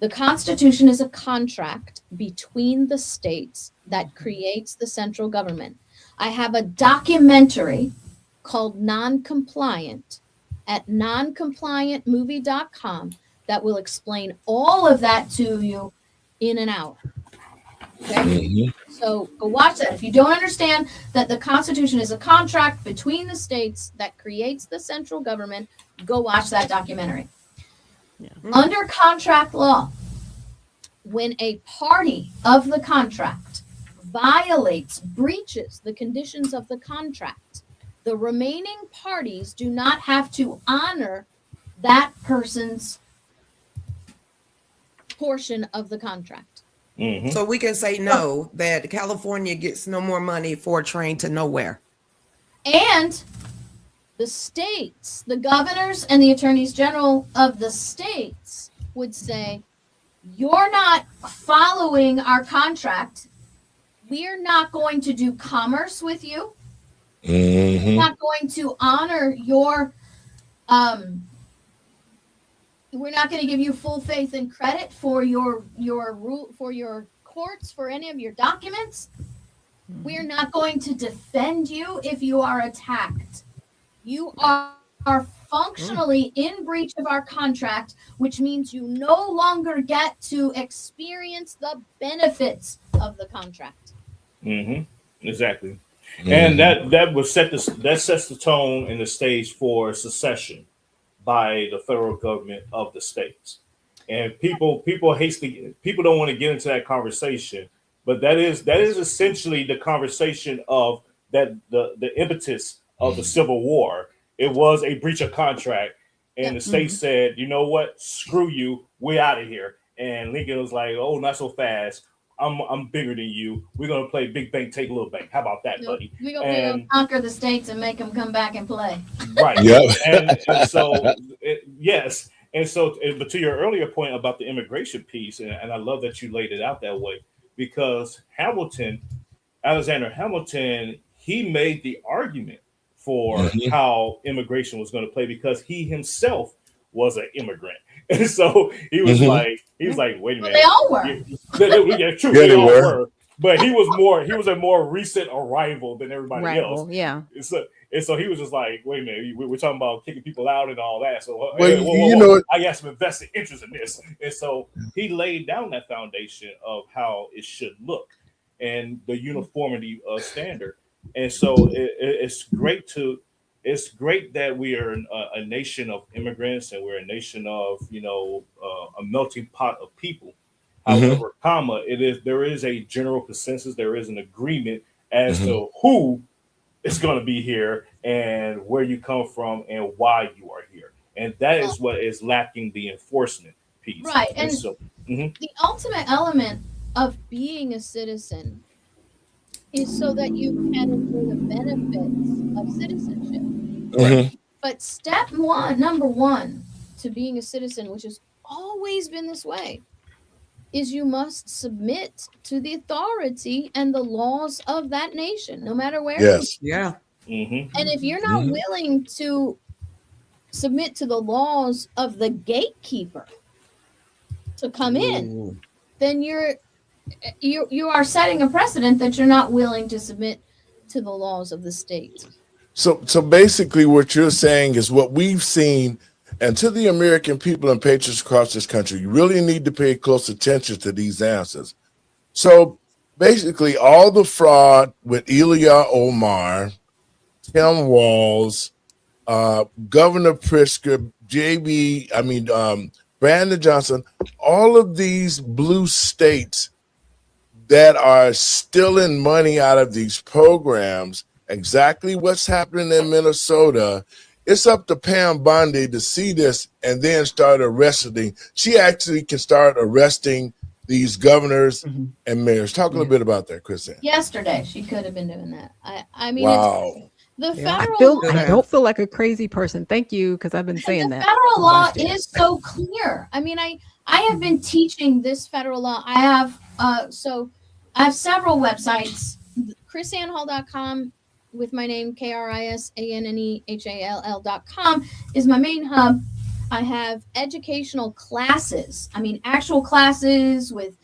The Constitution is a contract between the states that creates the central government. I have a documentary called Non-Compliant at noncompliantmovie.com that will explain all of that to you in an hour. Okay? So go watch that. If you don't understand that the Constitution is a contract between the states that creates the central government, go watch that documentary. Under contract law, when a party of the contract violates, breaches the conditions of the contract, the remaining parties do not have to honor that person's portion of the contract. So we can say no, that California gets no more money for a train to nowhere. And the states, the governors and the attorneys general of the states would say, you're not following our contract. We're not going to do commerce with you. We're not going to honor your, we're not going to give you full faith and credit for your rule, for your courts, for any of your documents. We're not going to defend you if you are attacked. You are functionally in breach of our contract, which means you no longer get to experience the benefits of the contract. Exactly. And that would that sets the tone and the stage for secession by the federal government of the states. And people don't want to get into that conversation, but that is essentially the conversation of that the impetus of the Civil War. It was a breach of contract, and the state said, you know what, screw you, we're out of here. And Lincoln was like, oh, not so fast. I'm bigger than you. We're gonna play big bank, take little bank. How about that, buddy? We're gonna conquer the states and make them come back and play. Right. Yep. And so yes. And so, but to your earlier point about the immigration piece, and I love that you laid it out that way, because Alexander Hamilton, he made the argument for how immigration was going to play because he himself was an immigrant. And so he was like, wait a minute. They all were. Yeah, true. Yeah, they they all were. were. But he was a more recent arrival than everybody Right. else. Well, yeah. And so he was just like, wait a minute, we're talking about kicking people out and all that. So Well, you know, I got some invested interest in this. And so he laid down that foundation of how it should look and the uniformity of standard. And so it's great that we are a nation of immigrants and we're a nation of a melting pot of people. However, there is a general consensus, there is an agreement as to who is going to be here and where you come from and why you are here, and that is what is lacking, the enforcement piece. Right, and so the ultimate element of being a citizen is so that you can enjoy the benefits of citizenship. But number one to being a citizen, which has always been this way, is you must submit to the authority and the laws of that nation, no matter where. Yes. Yeah. And if you're not willing to submit to the laws of the gatekeeper to come in, then you are setting a precedent that you're not willing to submit to the laws of the state. So basically what you're saying is what we've seen, and to the American people and patriots across this country, you really need to pay close attention to these answers. So basically all the fraud with Ilya Omar, Tim Walz, Governor Pritzker, Brandon Johnson, all of these blue states that are stealing money out of these programs, exactly what's happening in Minnesota. It's up to Pam Bondi to see this and then start arresting. She actually can start arresting these governors and mayors. Talk a little bit about that, Chris. Yesterday, she could have been doing that. I mean, Wow. the Yeah. federal I don't feel like a crazy person. Thank you, because I've been saying the that. federal law is so clear. I mean, I have been teaching this federal law. I have several websites. chrisannehall.com with my name, KRISANNEHALL.com is my main hub. I have educational classes. I mean, actual classes with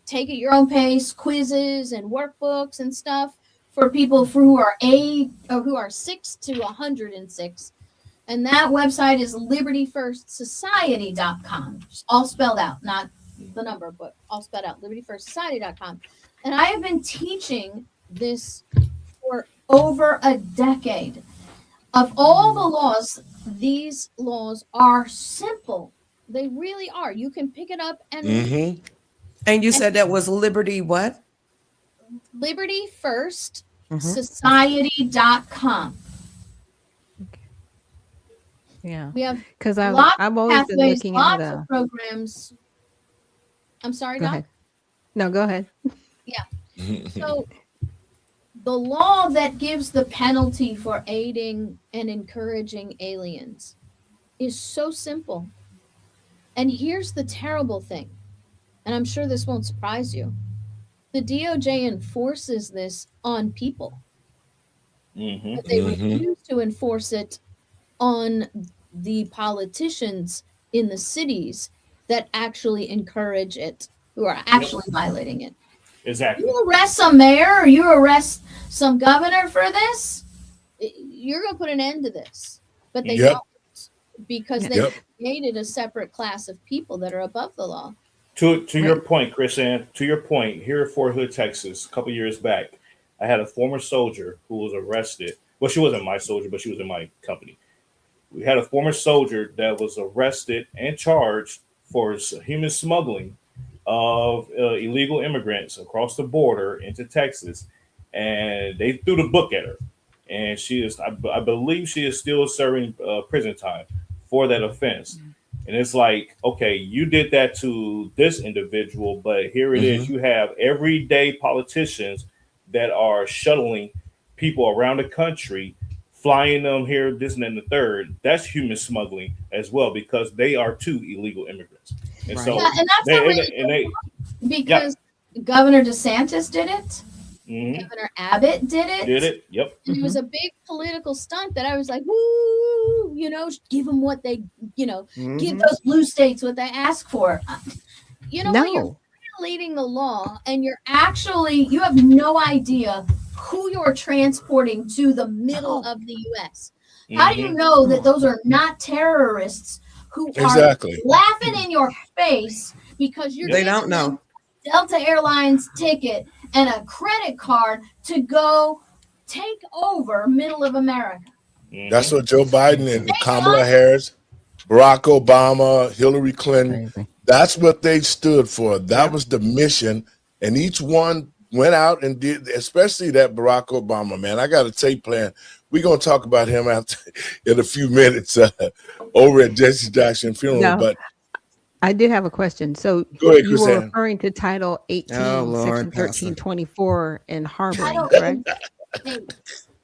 take at your own pace, quizzes and workbooks and stuff for people who are 6 to 106. And that website is libertyfirstsociety.com. All spelled out, not the number, but all spelled out, libertyfirstsociety.com. And I have been teaching this for over a decade. Of all the laws, these laws are simple. They really are. You can pick it up and And you said that was Liberty what? libertyfirstsociety.com. Yeah, We have because lots I've of always been pathways, looking lots at of programs. I'm sorry, Go Doc? ahead. No, go ahead. So the law that gives the penalty for aiding and encouraging aliens is so simple. And here's the terrible thing, and I'm sure this won't surprise you. The DOJ enforces this on people, but they refuse to enforce it on the politicians in the cities that actually encourage it, who are actually violating it. Exactly. You arrest some mayor or you arrest some governor for this, you're going to put an end to this. But they don't, because they created a separate class of people that are above the law. To your point, Chris, and to your point, here at Fort Hood, Texas, a couple years back, I had a former soldier who was arrested. Well, she wasn't my soldier, but she was in my company. We had a former soldier that was arrested and charged for human smuggling of illegal immigrants across the border into Texas, and they threw the book at her. And she is, I believe, she is still serving prison time for that offense. And it's like, okay, you did that to this individual, but here it is. You have everyday politicians that are shuttling people around the country, flying them here, this and then the third. That's human smuggling as well, because they are too illegal immigrants. And so, and that's not really because Governor DeSantis did it. Governor Abbott did it. Yep. And it was a big political stunt that I was like, woo, give them what they, give those blue states what they ask for. When you're violating the law and you have no idea who you're transporting to the middle of the U.S. How do you know that those are not terrorists who are laughing in your face because they don't know Delta Airlines ticket and a credit card to go take over middle of America. That's what Joe Biden and Kamala Harris, Barack Obama, Hillary Clinton, Crazy. that's what they stood for. That was the mission. And each one went out and did, especially that Barack Obama, man. I got a tape playing. We're going to talk about him after in a few minutes over at Jesse Jackson funeral. No. But I did have a question. So go ahead, you were Chrisanne. referring to Title 18, Oh, Lord, Section 1324 in harboring, Title correct?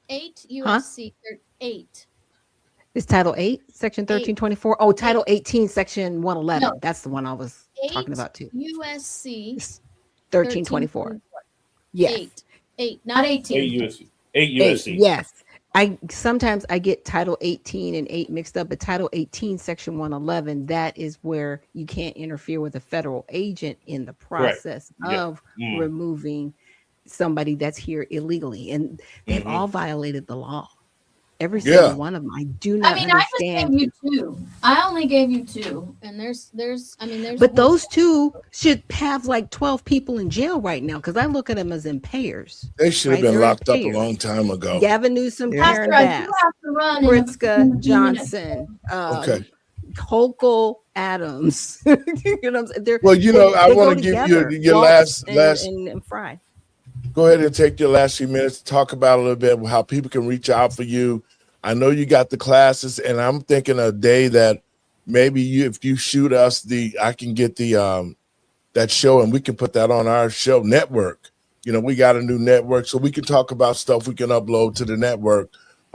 8 USC 8. Is Title 8, Section 1324? Oh, Title 18, Section 111. No. That's the one I was 8 talking about too. USC 1324. Yes. 8, not 18. 8 USC. 8 Eight, USC. yes. I sometimes I get Title 18 and 8 mixed up, but Title 18, Section 111, that is where you can't interfere with a federal agent in the process Yeah. of removing somebody that's here illegally. And they've all violated the law. Every single one of them. I do not I mean, I just understand. gave you 2. I only gave you 2, and there's. But those 2 should have like 12 people in jail right now because I look at them as impayers. They should have Right, been they're locked up a impaired. long time ago. Gavin Newsom, Yeah. Karen Pastor, I Bass, do have to run. in a Pritzker few minutes. Johnson, Okay. Holkel Adams. You know what I'm saying? Well, you know, I they go want to give you together. your Waltz last. and Fry. Go ahead and take your last few minutes to talk about a little bit how people can reach out for you. I know you got the classes, and I'm thinking a day that maybe if you shoot us I can get the that show and we can put that on our show network. You know, we got a new network, so we can talk about stuff we can upload to the network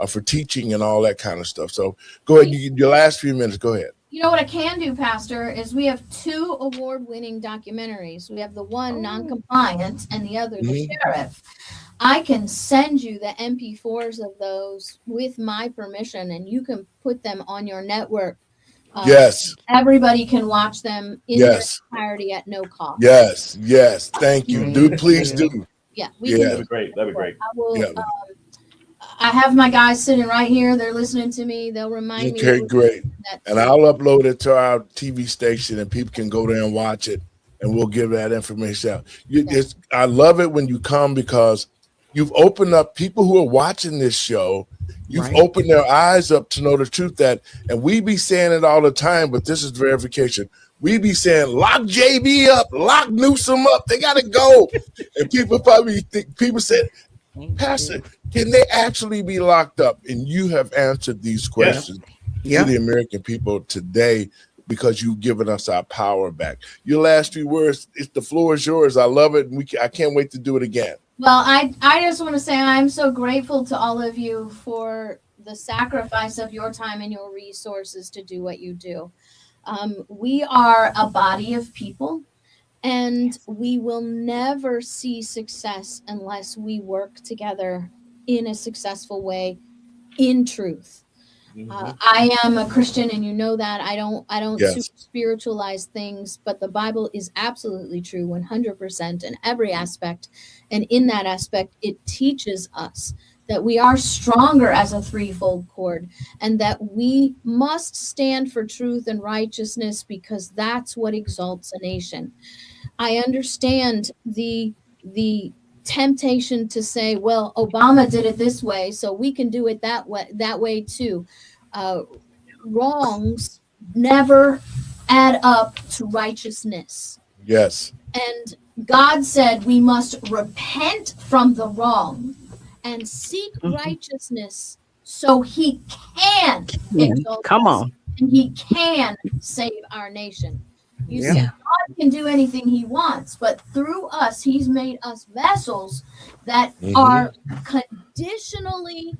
for teaching and all that kind of stuff. So go ahead, your last few minutes. Go ahead. You know what I can do, Pastor, is we have 2 award-winning documentaries. We have the one non-compliant and the other the sheriff. I can send you the MP4s of those with my permission, and you can put them on your network. Yes. Everybody can watch them in their entirety at no cost. Yes. Yes. Thank you. Do please do. Yeah, we Yeah. can That'd be great. That'd be great. I will. Yeah. I have my guys sitting right here. They're listening to me. They'll remind me. Okay, great. That And I'll upload it to our TV station, and people can go there and watch it, and we'll give that information out. I love it when you come because you've opened up people who are watching this show. You've opened their eyes up to know the truth and we be saying it all the time, but this is verification. We be saying, lock JB up, lock Newsom up. They got to go. And people probably think, people said, Pastor, can they actually be locked up? And you have answered these questions to the American people today because you've given us our power back. Your last few words, the floor is yours. I love it. And I can't wait to do it again. Well, I just want to say I'm so grateful to all of you for the sacrifice of your time and your resources to do what you do. We are a body of people, and we will never see success unless we work together in a successful way, in truth. I am a Christian, and you know that. I don't super spiritualize things, but the Bible is absolutely true 100% in every aspect. And in that aspect, it teaches us that we are stronger as a threefold cord, and that we must stand for truth and righteousness because that's what exalts a nation. I understand the temptation to say, well, Obama did it this way, so we can do it that way too. Wrongs never add up to righteousness. Yes. And God said we must repent from the wrong and seek righteousness so he can exalt Come us on. and he can save our nation. You see, God can do anything he wants, but through us, he's made us vessels that are conditionally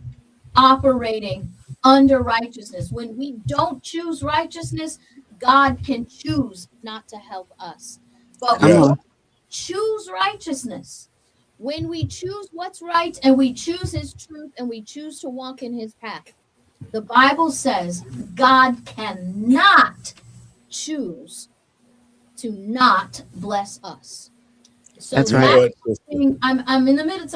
operating under righteousness. When we don't choose righteousness, God can choose not to help us. But when we choose righteousness, when we choose what's right and we choose his truth and we choose to walk in his path, the Bible says God cannot choose to not bless us. So That's right. I'm in the middle.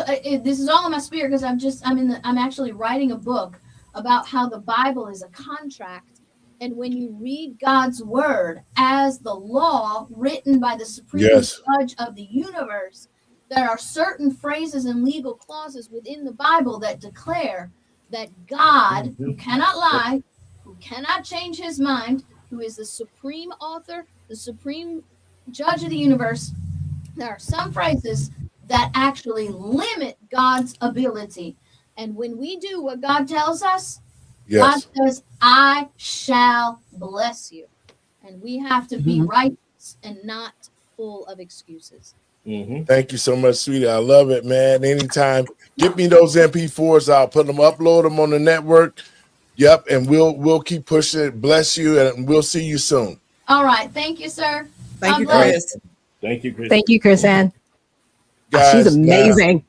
This is all in my spirit because I'm actually writing a book about how the Bible is a contract. And when you read God's word as the law written by the supreme judge of the universe, there are certain phrases and legal clauses within the Bible that declare that God, who cannot lie, who cannot change his mind, who is the supreme author, the supreme judge of the universe, there are some phrases that actually limit God's ability. And when we do what God tells us, Yes. God says, I shall bless you. And we have to be righteous and not full of excuses. Thank you so much, sweetie. I love it, man. Anytime, get me those MP4s. I'll put them, upload them on the network. Yep, and we'll keep pushing it. Bless you, and we'll see you soon. All right. Thank you, sir. Thank God you, bless. Chris. Thank you, Chris. Thank you, Chris Ann. Guys, She's amazing.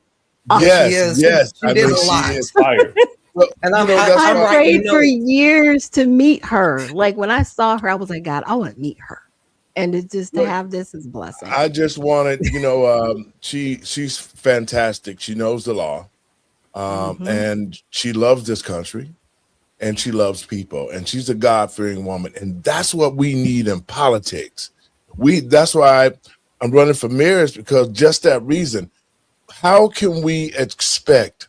Yes, She is. yes. She I did mean, a she lot. is. Fire. Well, And you know, that's I'm I why- writing prayed for notes. years to meet her. Like when I saw her, I was like, God, I want to meet her. And it's just to Look, have this is a blessing. I just wanted, she's fantastic. She knows the law, and she loves this country, and she loves people, and she's a God-fearing woman, and that's what we need in politics. That's why I'm running for mayor, is because just that reason. How can we expect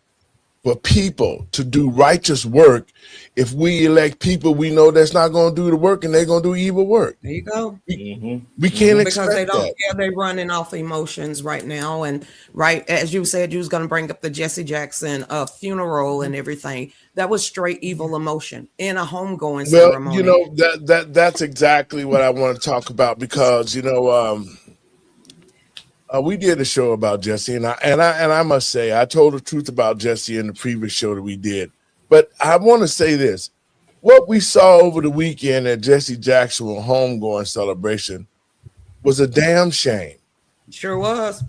for people to do righteous work if we elect people we know that's not going to do the work and they're going to do evil work? There you go. We can't Because they expect don't that. care. They're running off emotions right now. And right, as you said, you was going to bring up the Jesse Jackson funeral and everything. That was straight evil emotion in a homegoing Well, ceremony. that's exactly what I want to talk about, because we did a show about Jesse, and I must say I told the truth about Jesse in the previous show that we did. But I want to say this: what we saw over the weekend at Jesse Jackson homegoing celebration was a damn shame. Sure was.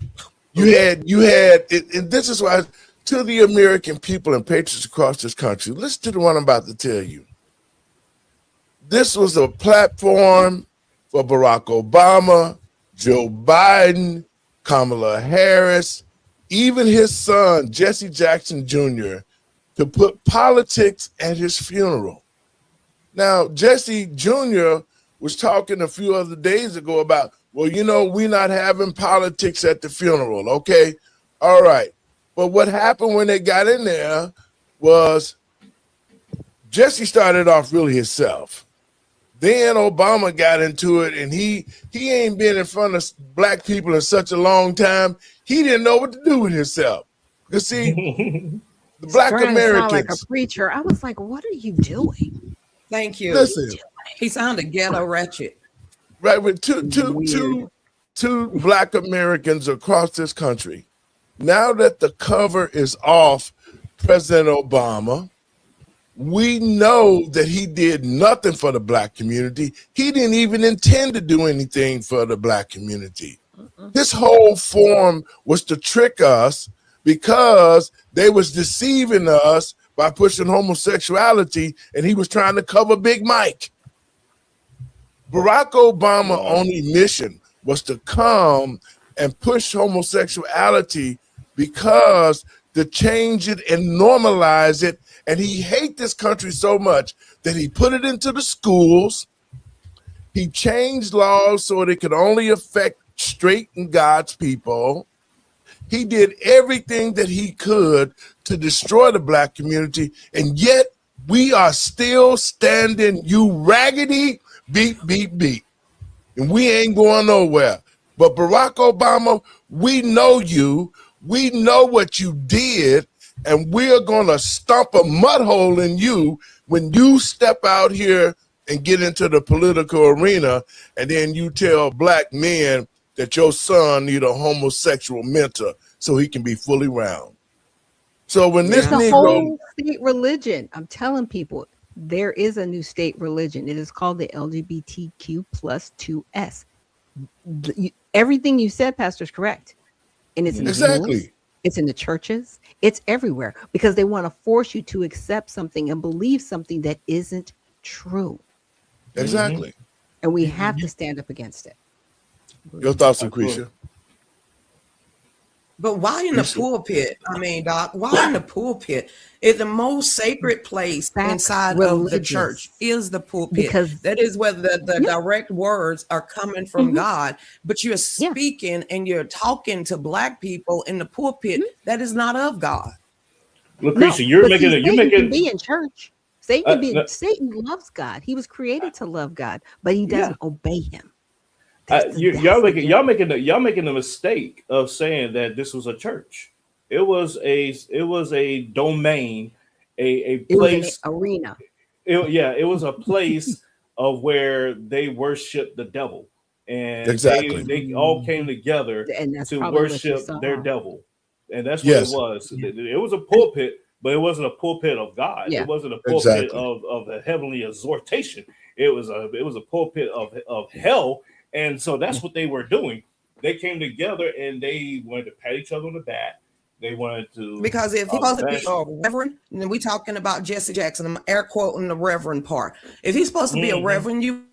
You had it, and this is why, to the American people and patriots across this country, listen to the one I'm about to tell you. This was a platform for Barack Obama, Joe Biden, Kamala Harris, even his son, Jesse Jackson Jr., to put politics at his funeral. Now, Jesse Jr. was talking a few other days ago about, well, we're not having politics at the funeral, okay? All right. But what happened when they got in there was Jesse started off really himself. Then Obama got into it, and he ain't been in front of black people in such a long time. He didn't know what to do with himself. Because see, the black Starting to sound like Americans. a preacher. I was like, what are you doing? Thank you. Listen, He sounded ghetto wretched. right, with two black Americans across this country. Now that the cover is off President Obama, we know that he did nothing for the black community. He didn't even intend to do anything for the black community. This whole form was to trick us, because they was deceiving us by pushing homosexuality, and he was trying to cover Big Mike. Barack Obama's only mission was to come and push homosexuality, because to change it and normalize it. And he hates this country so much that he put it into the schools. He changed laws so it could only affect straight and God's people. He did everything that he could to destroy the black community. And yet we are still standing, you raggedy beat. And we ain't going nowhere. But Barack Obama, we know you. We know what you did. And we're going to stomp a mud hole in you when you step out here and get into the political arena, and then you tell black men that your son need a homosexual mentor so he can be fully round. So when this It's a Negro, whole state religion. I'm telling people, there is a new state religion. It is called the LGBTQ plus 2S. Everything you said, Pastor, is correct. And it's in the schools, exactly, it's in the churches, it's everywhere, because they want to force you to accept something and believe something that isn't true. exactly. And we have to stand up against it. Your thoughts, Lucretia? But why in You the see, pulpit? I mean, Doc, why in the pulpit? Is the most sacred place inside of the church Sacrilegious. is the pulpit. Because That is where the yeah, direct words are coming from mhm, God. But you're yeah, speaking and you're talking to Black people in the pulpit. mhm. That is not of God. No, Lucretia, you're but see, making it. You're Satan can making. be in church. Satan can be. No, Satan loves God. He was created to love God, but he yeah. doesn't obey him. That's the Y'all that's the making difference. y'all making the mistake of saying that this was a church. It was a domain, a It was an place. arena, It was a place of where they worship the devil, and exactly. they all mhm, came together and that's to probably what you worship their saw. devil, and that's what it Yes, was. Yeah, It was a and pulpit, but it wasn't a pulpit of God. It yeah. wasn't a pulpit exactly. of a heavenly exhortation. It was a pulpit of hell, and so Yeah. that's what they were doing. They came together and they wanted to pat each other on the back. They wanted to Because if he's supposed to be bash. a reverend, and we talking about Jesse Jackson, I'm air quoting the reverend part. If he's supposed to be a Mhm. reverend, you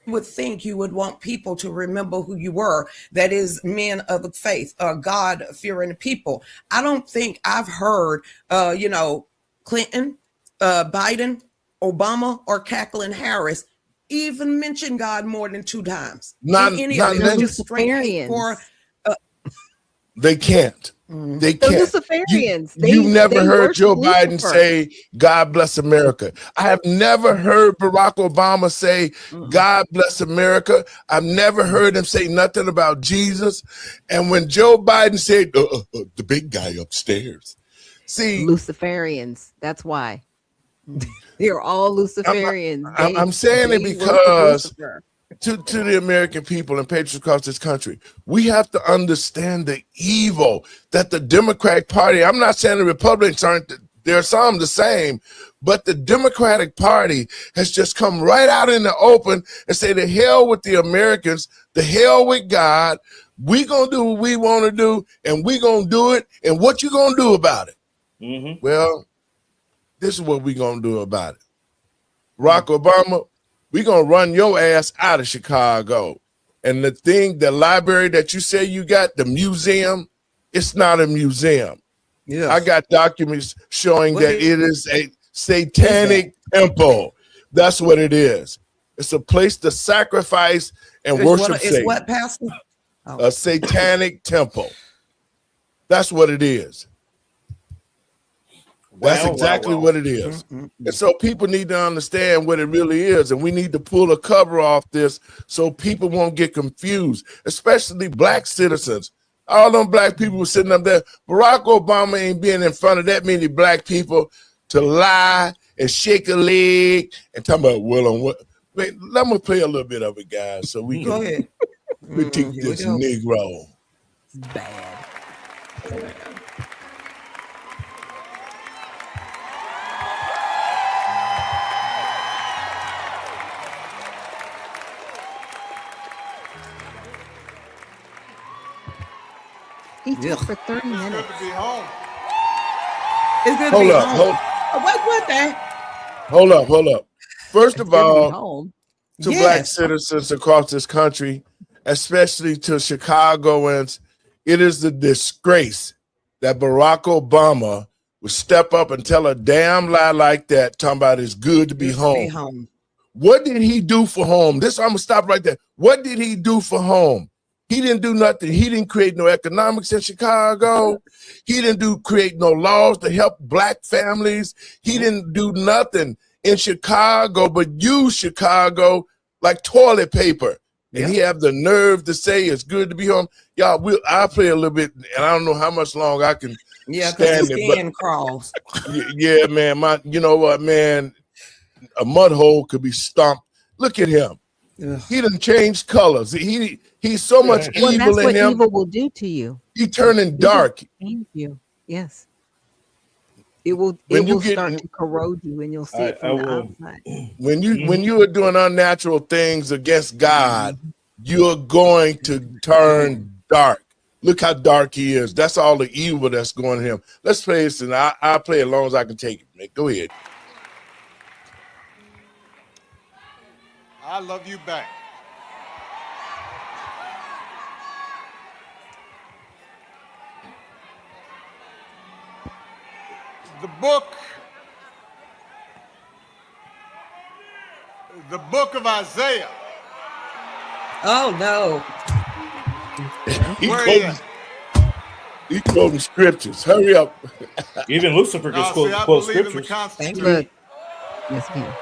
would think you would want people to remember who you were. That is men of the faith, God fearing people. I don't think I've heard, Clinton, Biden, Obama, or Cackling Harris even mention God more than 2 times in not any of not them. The It's men. just straight hate for. Luciferians. They can't. Mm, They The can't. Luciferians. You've never They heard worship Joe Biden Lucifer. say, God bless America. I have never heard Barack Obama say, mm, God bless America. I've never heard him say nothing about Jesus. And when Joe Biden said, the big guy upstairs, see, Luciferians. That's why. mm. They're all I'm, Luciferians. I'm saying it They worship because Lucifer. to the American people and patriots across this country, we have to understand the evil that the Democratic Party, I'm not saying the Republicans aren't, there are some the same, but the Democratic Party has just come right out in the open and say, the hell with the Americans, the hell with God. We gonna do what we want to do, and we gonna do it. And what you gonna do about it? Mhm. Well, this is what we gonna do about it. Barack Obama, we're gonna run your ass out of Chicago. And the library that you say you got, the museum, it's not a museum. I Yes. got documents showing What that it is a is that? satanic temple. That's what it is. It's a place to sacrifice and worship Is Satan. what, Pastor? Oh, A satanic temple. That's what it is. That's exactly what it is. And so people need to understand what it really is. And we need to pull a cover off this so people won't get confused, especially black citizens. All them black people were sitting up there. Barack Obama ain't being in front of that many black people to lie and shake a leg and talk about, well, on what. Wait, let me play a little bit of it, guys, so we go can ahead. critique Here we this go. Negro. It's bad. He Yeah. talked for 30 minutes. It's good to Hold be up, home. What that? hold up. First It's of good to be all, home. to black Yes. citizens across this country, especially to Chicagoans, it is a disgrace that Barack Obama would step up and tell a damn lie like that, talking about it's good to be Good to be home. home. What did he do for home? I'm gonna stop right there. What did he do for home? He didn't do nothing. He didn't create no economics in Chicago. He didn't create no laws to help black families. He didn't do nothing in Chicago but use Chicago like toilet paper. And he have the nerve to say it's good to be home. Y'all, I'll play a little bit, and I don't know how much longer I can Yeah, because the stand it. But skin crawls. yeah, man, you know what, man? A mud hole could be stomped. Look at him. Ugh. He done changed colors. He's so much Well, evil that's in what him. evil will do to you. He turning Evil dark. will change you. Yes. It will When you start to corrode you and you'll see it from the outside. When you are doing unnatural things against God, you're going to turn dark. Look how dark he is. That's all the evil that's going to him. Let's play this, and I'll play as long as I can take it. Nick. Go ahead. I love you back. the book of Isaiah. Oh no. He Where quoting, is it? he quoting scriptures. Hurry up. Even Lucifer Now, gets see, I quote believe in the scriptures. Constitution. Look. Yes, ma'am.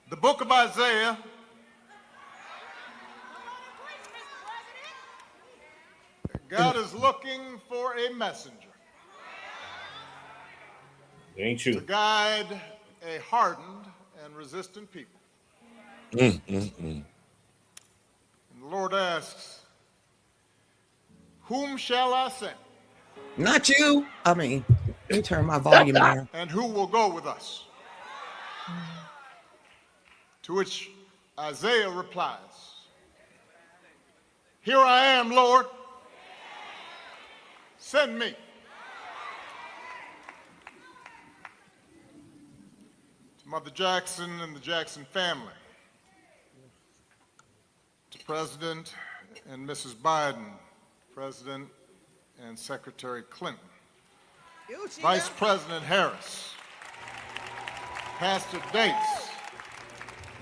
The book of Isaiah. God is looking for a messenger Ain't to you? guide a hardened and resistant people. And the Lord asks, whom shall I send? Not you. I mean, let me turn my volume down. And who will go with us? To which Isaiah replies, here I am, Lord. Send me. To Mother Jackson and the Jackson family, to President and Mrs. Biden, President and Secretary Clinton, Vice President Harris, Pastor Dates,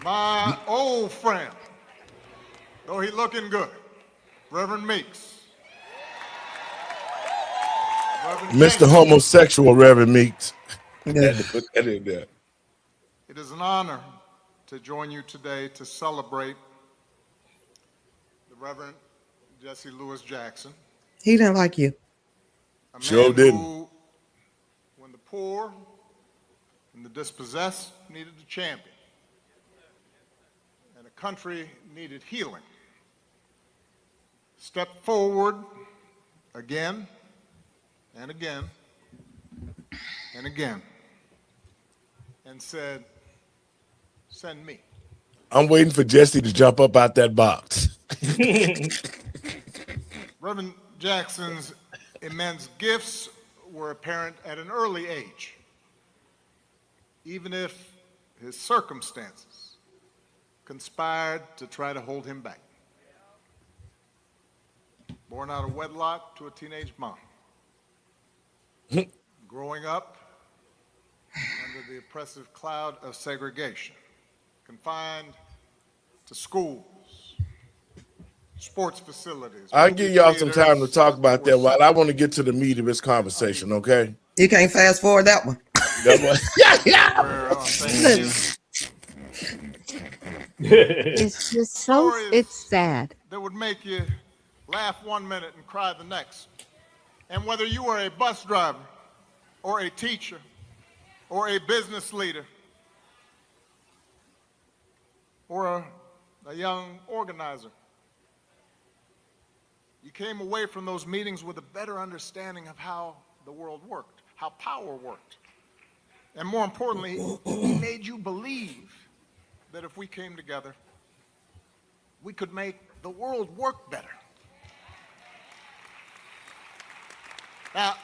my old friend, though he looking good, Reverend Meeks, Reverend Mr. Jenkins. Homosexual Reverend Meeks. Had to put that in there. It is an honor to join you today to celebrate the Reverend Jesse Lewis Jackson, He didn't like you. a Sure man didn't. who, when the poor and the dispossessed needed a champion, and a country needed healing, stepped forward again and again and again and said, send me. I'm waiting for Jesse to jump up out that box. Reverend Jackson's immense gifts were apparent at an early age, even if his circumstances conspired to try to hold him back. Born out of wedlock to a teenage mom, growing up under the oppressive cloud of segregation, confined to schools, sports facilities. I'll movie give y'all some time to theaters, talk about that or while I want to get to the meat of this conversation, okay? You can't fast forward that one. That was- where, things It's just so, Stories. it's sad. that would make you laugh 1 minute and cry the next. And whether you are a bus driver or a teacher or a business leader or a young organizer, you came away from those meetings with a better understanding of how the world worked, how power worked. And more importantly, he made you believe that if we came together, we could make the world work better. Now,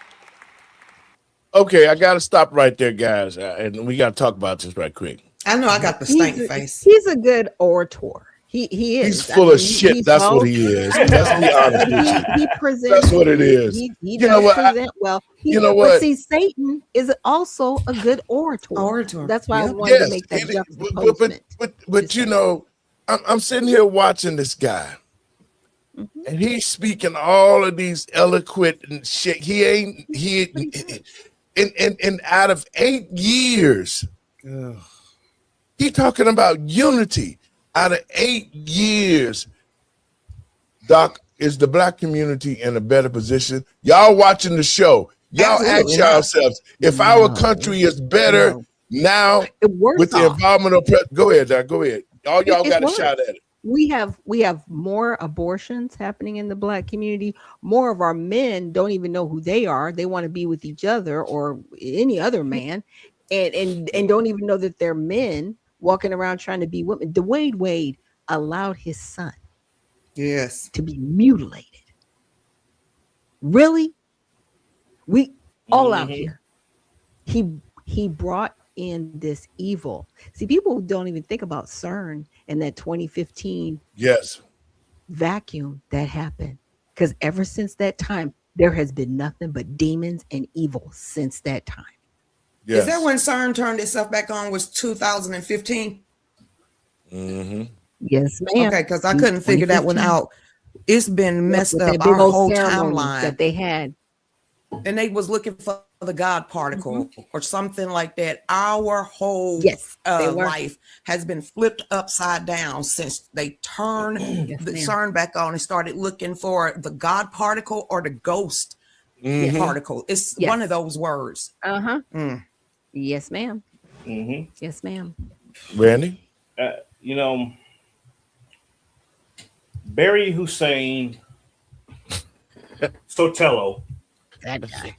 Okay, I got to stop right there, guys. And we got to talk about this right quick. I know I got the stank face. He's a good orator. He is. He's full I of mean, shit. he's That's what both- he is. Let's be honest with you. He presents. That's what it is. He You does know what? present well. You know But what? see, Satan is also a good orator. Orator. That's why I Yep. wanted Yes, to make that it- juxtaposition. but you know, I'm sitting here watching this guy, Mhm. and he's speaking all of these eloquent and shit. He and out of 8 years, he talking about unity. Out of 8 years, Doc, is the black community in a better position? Y'all watching the show. Y'all Absolutely ask not. yourselves, if our No. country is better No. now Worse with the off. environmental go ahead, Doc, go ahead. All y'all It's got to worse. shout at it. We have more abortions happening in the black community. More of our men don't even know who they are. They want to be with each other or any other man, and don't even know that they're men walking around trying to be women. Dwayne Wade allowed his son Yes. to be mutilated. Really? We all out here. He brought in this evil. See, people don't even think about CERN and that 2015 Yes. vacuum that happened. Because ever since that time, there has been nothing but demons and evil since that time. Yes. Is that when CERN turned itself back on? Was 2015? Mm-hmm. Yes, ma'am. Okay, because I couldn't figure that one 2015. out. It's been messed With up. that big Our old whole ceremony timeline. that they had. And they was looking for the God particle or something like that. Our whole Yes, they were. life has been flipped upside down since they turned Yes, the ma'am. CERN back on and started looking for the God particle or the ghost Mhm. particle. It's Yes. one of those words. Uh-huh. Mm. Yes, ma'am. Mm-hmm. Yes, ma'am. Randy? You know, Barry Hussein Sotelo. That guy.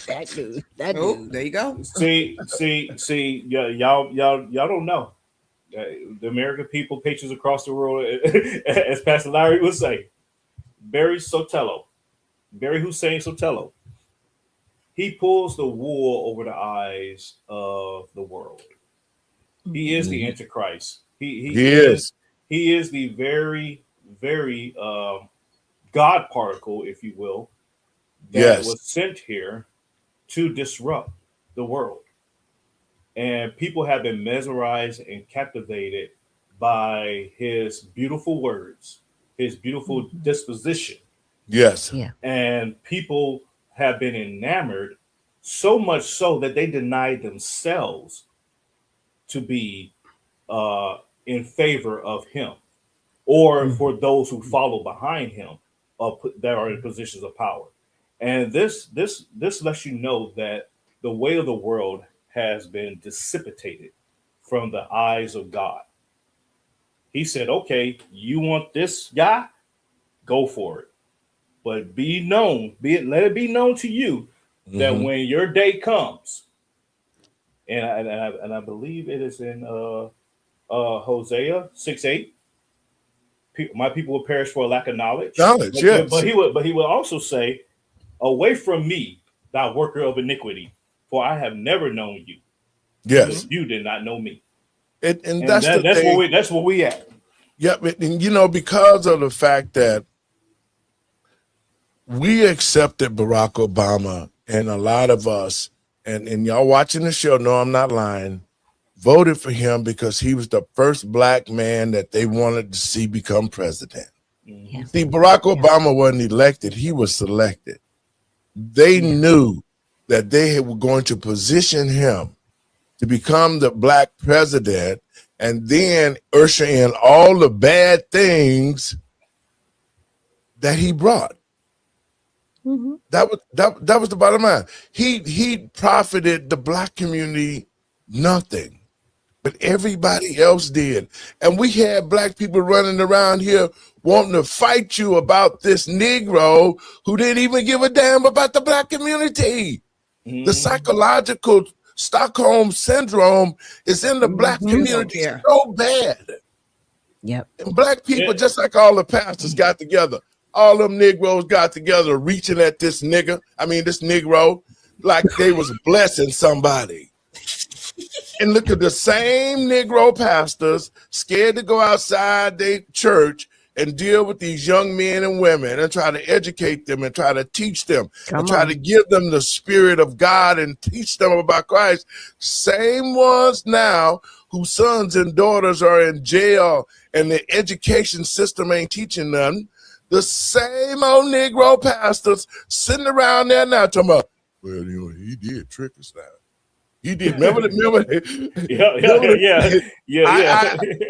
That dude. That Oh, dude. there you go. See, y'all don't know. The American people, patriots across the world, as Pastor Larry would say, Barry Hussein Sotelo, he pulls the wool over the eyes of the world. He is the Antichrist. He is the very, very God particle, if you will, that was sent here to disrupt the world. And people have been mesmerized and captivated by his beautiful words, his beautiful disposition. Yes. Yeah. And people have been enamored, so much so that they denied themselves to be in favor of him, or for those who follow behind him that are in positions of power. And this lets you know that the way of the world has been dissipated from the eyes of God. He said, okay, you want this guy? Go for it. But let it be known to you that when your day comes, and I believe it is in Hosea 6:8, my people will perish for a lack of knowledge. Yes. But he would also say, away from me, thou worker of iniquity, for I have never known you. Yes. You did not know me. And that's the thing. That's where we at. Yep. And because of the fact that we accepted Barack Obama, and a lot of us, and y'all watching the show know I'm not lying, voted for him because he was the first black man that they wanted to see become president. Yeah. See, Barack Obama wasn't elected, he was selected. They knew that they were going to position him to become the black president and then usher in all the bad things that he brought. That was the bottom line. He profited the black community nothing, but everybody else did. And we had black people running around here wanting to fight you about this Negro who didn't even give a damn about the black community. The psychological Stockholm syndrome is in the black community so bad. Yep. And black people, just like all the pastors got together, all them Negroes got together reaching at this Negro, like they was blessing somebody. And look at the same Negro pastors scared to go outside their church and deal with these young men and women and try to educate them and try to teach them and try to give them the spirit of God and teach them about Christ. Same ones now whose sons and daughters are in jail and the education system ain't teaching them. The same old Negro pastors sitting around there now talking about, well, he did trick us now. He did. Remember? Yeah.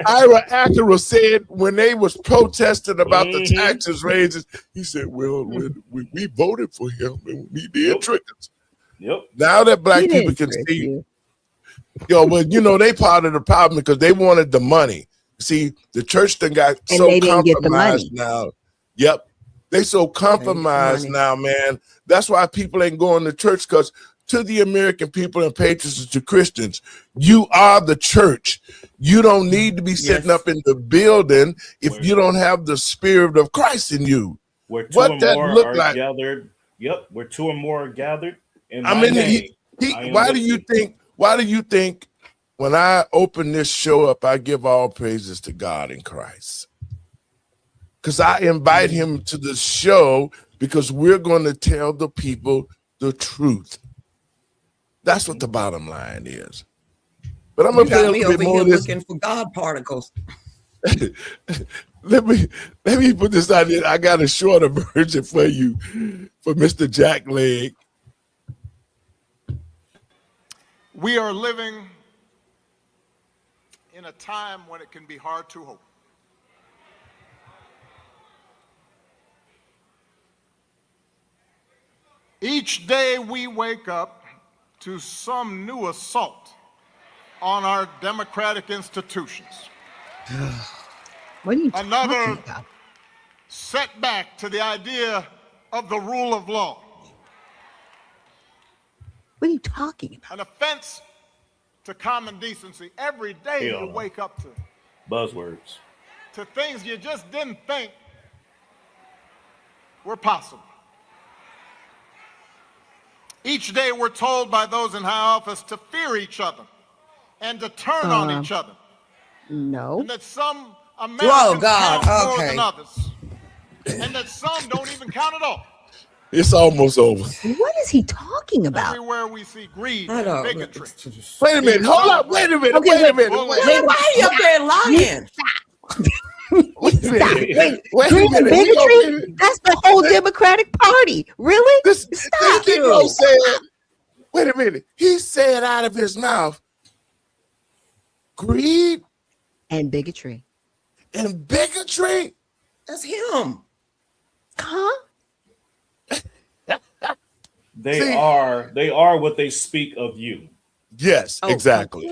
Ira Acura said when they was protesting about the taxes raises, he said, well, we voted for him and he did trick us. Yep. Now that black people can see, but they part of the problem because they wanted the money. See, the church done got And so they didn't get the compromised money. now. Yep. They so compromised now, man. That's why people ain't going to church, because to the American people and patriots and to Christians, you are the church. You don't need to be sitting up in the building if you don't have the spirit of Christ in you. Where two What or that more look are like? gathered. Yep. Where two or more are gathered in my name. Why do you think when I open this show up, I give all praises to God in Christ? because I invite him to the show because we're going to tell the people the truth. That's what the bottom line is. But I'm You gonna play got a me little over bit more here of this. looking for God particles. Let me put this out there. I got a shorter version for you, for Mr. Jack Leg. We are living in a time when it can be hard to hope. Each day we wake up to some new assault on our democratic institutions. What are you Another talking about? setback to the idea of the rule of law. What are you talking about? An offense to common decency. Every day Hell you no. wake up Buzzwords. to things you just didn't think were possible. Each day we're told by those in high office to fear each other and to turn on each other. No. And that some Americans God, count more okay. than others. And that some don't even count at all. It's almost over. What is he talking about? Everywhere we see greed I and know. bigotry. Wait a minute. Hold up. Wait a minute. Okay, Wait a minute. well, Wait Hey, why are you up there lying? a minute. Wait a Greed and minute. bigotry? That's the whole Democratic Party. Really? This Stop. Negro said, wait a minute. He said out of his mouth, greed And bigotry. and bigotry. That's him. Huh? They See- are what they speak of you. Yes, Oh, exactly.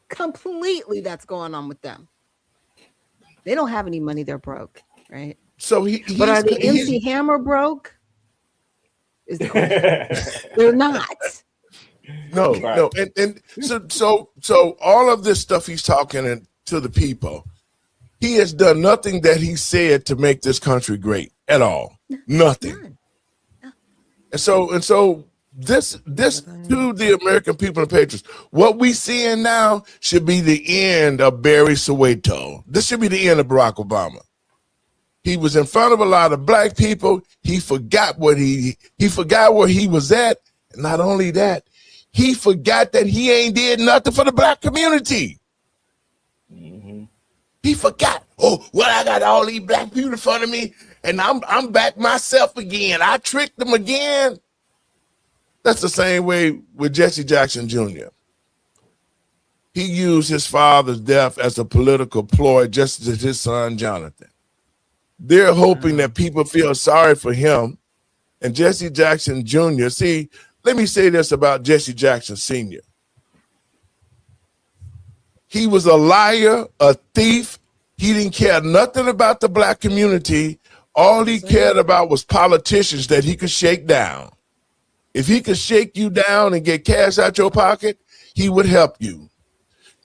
Completely that's going on with them. They don't have any money. They're broke, right? So But are the he's- MC Hammer broke? Is the question. They're not. No, Right. no, and so all of this stuff he's talking to the people, he has done nothing that he said to make this country great at all. Nothing. And so this to the American people and patriots, what we seeing now should be the end of Barry Soweto. This should be the end of Barack Obama. He was in front of a lot of black people. He forgot what he forgot where he was at. And not only that, he forgot that he ain't did nothing for the black community. He forgot. Oh, well, I got all these black people in front of me, and I'm back myself again. I tricked them again. That's the same way with Jesse Jackson Jr. He used his father's death as a political ploy, just as his son Jonathan. They're hoping that people feel sorry for him. And Jesse Jackson Jr., see, let me say this about Jesse Jackson Sr. He was a liar, a thief. He didn't care nothing about the black community. All he cared about was politicians that he could shake down. If he could shake you down and get cash out your pocket, he would help you.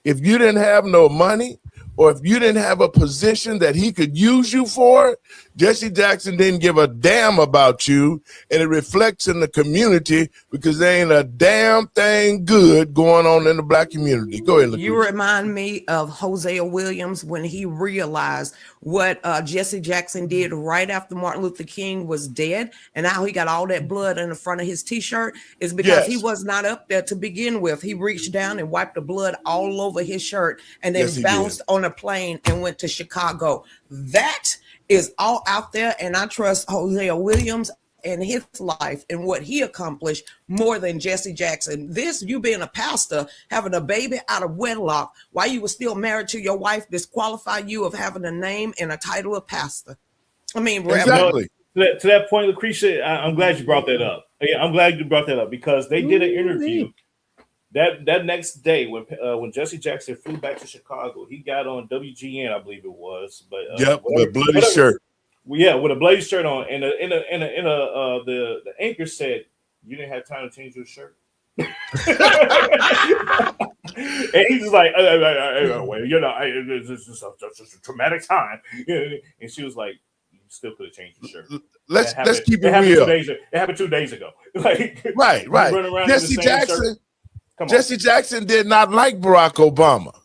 If you didn't have no money, or if you didn't have a position that he could use you for, Jesse Jackson didn't give a damn about you, and it reflects in the community because there ain't a damn thing good going on in the black community. Go ahead, You Lucretia. remind me of Hosea Williams when he realized what Jesse Jackson did right after Martin Luther King was dead, and how he got all that blood in the front of his t-shirt is because he Yes. was not up there to begin with. He reached down and wiped the blood all over his shirt and then Yes, he bounced did. on a plane and went to Chicago. That is all out there, and I trust Hosea Williams and his life and what he accomplished more than Jesse Jackson. This, you being a pastor, having a baby out of wedlock while you were still married to your wife, disqualify you of having a name and a title of pastor. I mean, Exactly. To that point, Lucretia, I'm glad you brought that up. Yeah, I'm glad you brought that up because they did an interview that next day when Jesse Jackson flew back to Chicago. He got on WGN, I believe it was, but Yep, with bloody whatever. shirt. Yeah, with a bloody shirt on, and the anchor said, "You didn't have time to change your shirt." And he's just like, well, you know, it's just a traumatic time. And she was like, "You still could have changed your shirt." Let's keep it happened real. It happened 2 days ago. Like, Right. you run around in the Jesse same Jackson. shirt. Come on. Jesse Jackson did not like Barack Obama.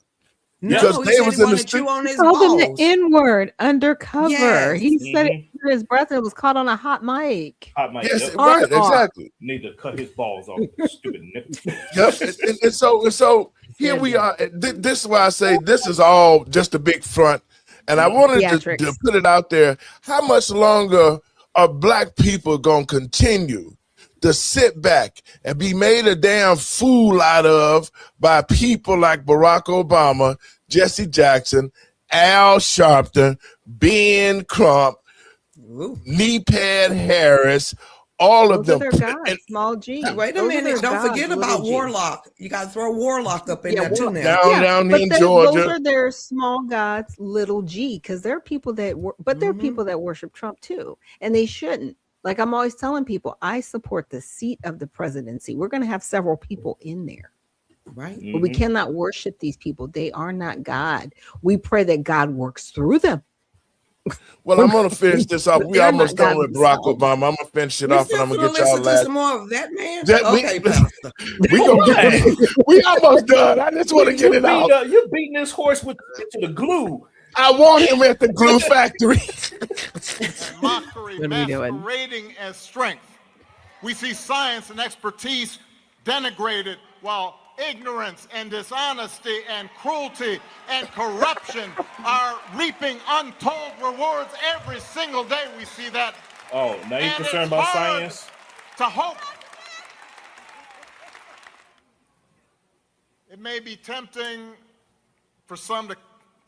because No, he they said was he in the wanted street. you on his Called him the balls. N-word undercover. Yes. He said it under his breath and it was caught on a hot mic. Hot mic. Yes, Yep. Hard right, R. exactly. Need to cut his balls off. Stupid nigga. Yep. And so here we are. This is why I say this is all just a big front. And I wanted to Theatrics. put it out there. How much longer are black people going to continue to sit back and be made a damn fool out of by people like Barack Obama, Jesse Jackson, Al Sharpton, Ben Crump, Ooh. Knee-Pad Harris, all of Those are them. their gods, And small G. Wait a Those are minute. their Don't gods, forget little about G. Warlock. You got to throw Warlock up in Yeah, there too Warlock. now. down But here in those Georgia. are their small gods, little G, because there are people that, there are people that worship Trump too, and they shouldn't. Like I'm always telling people, I support the seat of the presidency. We're going to have several people in there, Right? but we cannot worship these people. They are not God. We pray that God works through them. Well, I'm gonna finish this off. But We they're almost not done God with Barack themselves. Obama. I'm gonna finish it We off, and still I'm gonna gonna get y'all listen to last. some more of that man. That we- Okay, Pastor. We gonna we almost done. I just want to get it out. You're beating this horse with to the glue. I want him at the glue factory. And mockery What are we doing? masquerading as strength. We see science and expertise denigrated while ignorance and dishonesty and cruelty and corruption are reaping untold rewards every single day. We see that. Oh, now you And concerned it's about hard science? to hope. It may be tempting for some to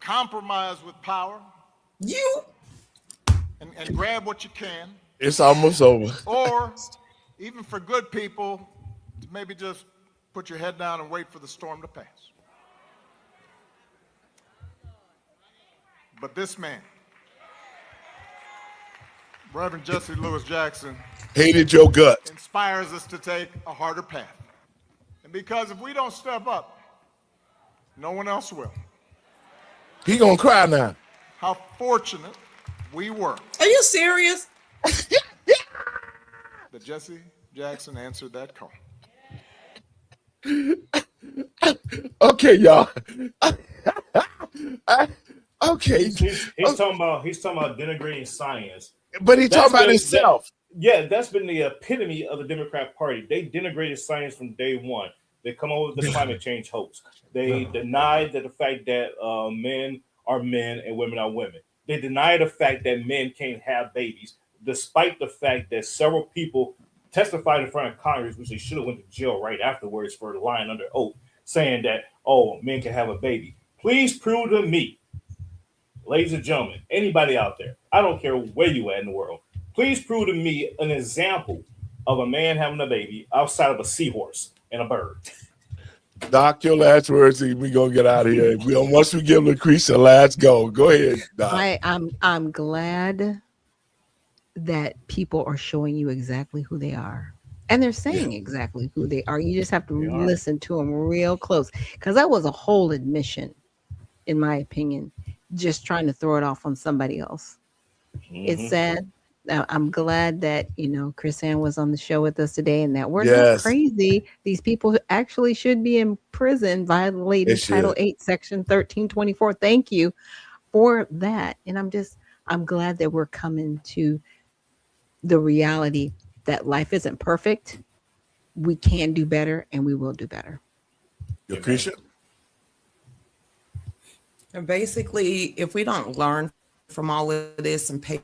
compromise with power You and grab what you can, It's almost over. or even for good people to maybe just put your head down and wait for the storm to pass. But this man, Reverend Jesse Lewis Jackson, Hated your gut. inspires us to take a harder path. And because if we don't step up, no one else will. He gonna cry now. How fortunate we were are you serious? that Jesse Jackson answered that call. Okay, y'all. Okay, He's talking about denigrating science. but he That's talking about been- himself. Yeah, that's been the epitome of the Democrat Party. They denigrated science from day one. They come up with the climate change hoax. They denied that the fact that men are men and women are women. They deny the fact that men can't have babies, despite the fact that several people testified in front of Congress, which they should have went to jail right afterwards for lying under oath, saying that, oh, men can have a baby. Please prove to me, ladies and gentlemen, anybody out there, I don't care where you at in the world, please prove to me an example of a man having a baby outside of a seahorse and a bird. Doc, your last words. We gonna get out of here. Once we give Lucretia, let's go. Go ahead, Doc. I'm glad that people are showing you exactly who they are. And they're saying exactly who they are. You just have to listen to them real close. Because that was a whole admission, in my opinion, just trying to throw it off on somebody else. It's sad. I'm glad that, Chris Ann was on the show with us today and that we're not crazy. These people actually should be in prison violating Title 8, Section 1324. Thank you for that. And I'm glad that we're coming to the reality that life isn't perfect. We can do better and we will do better. Lucretia? And basically, if we don't learn from all of this and pay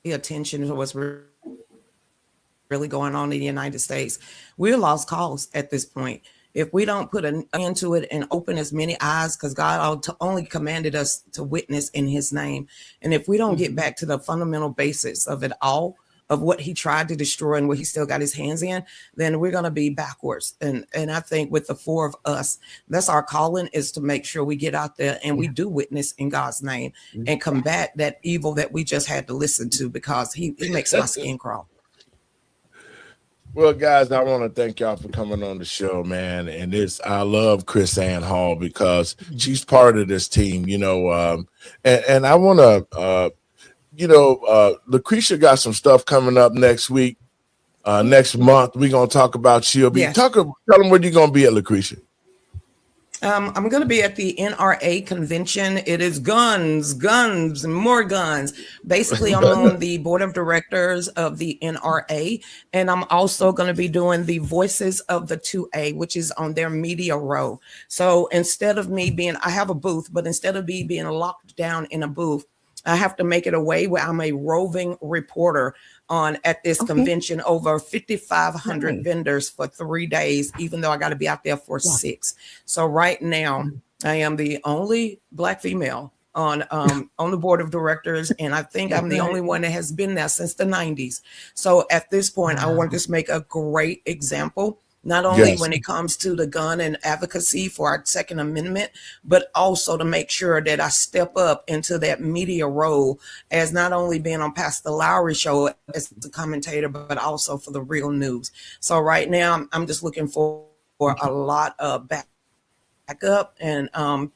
attention to what's really going on in the United States, we're lost cause at this point. If we don't put an end to it and open as many eyes, because God only commanded us to witness in his name. And if we don't get back to the fundamental basics of it all, of what he tried to destroy and what he still got his hands in, then we're going to be backwards. And I think with the four of us, that's our calling, is to make sure we get out there and we do witness in God's name and combat that evil that we just had to listen to, because he makes my skin crawl. Well, guys, I want to thank y'all for coming on the show, man. And I love Chris Ann Hall because she's part of this team, and I want to, Lucretia got some stuff coming up next week, next month. We're going to talk about tell them where you're going to be at, Lucretia. I'm going to be at the NRA convention. It is guns, guns, and more guns. Basically, I'm on the board of directors of the NRA, and I'm also going to be doing the Voices of the 2A, which is on their media row. So instead of me being, I have a booth, but instead of me being locked down in a booth, I have to make it a way where I'm a roving reporter on at this convention, over 5,500 vendors for 3 days, even though I got to be out there for 6. So right now, I am the only Black female on the board of directors, and I think I'm the only one that has been there since the 90s. So at this point, I want to just make a great example, not only when it comes to the gun and advocacy for our Second Amendment, but also to make sure that I step up into that media role as not only being on Pastor Lowry show as the commentator, but also for the Real News. So right now, I'm just looking for a lot of backup, and I'm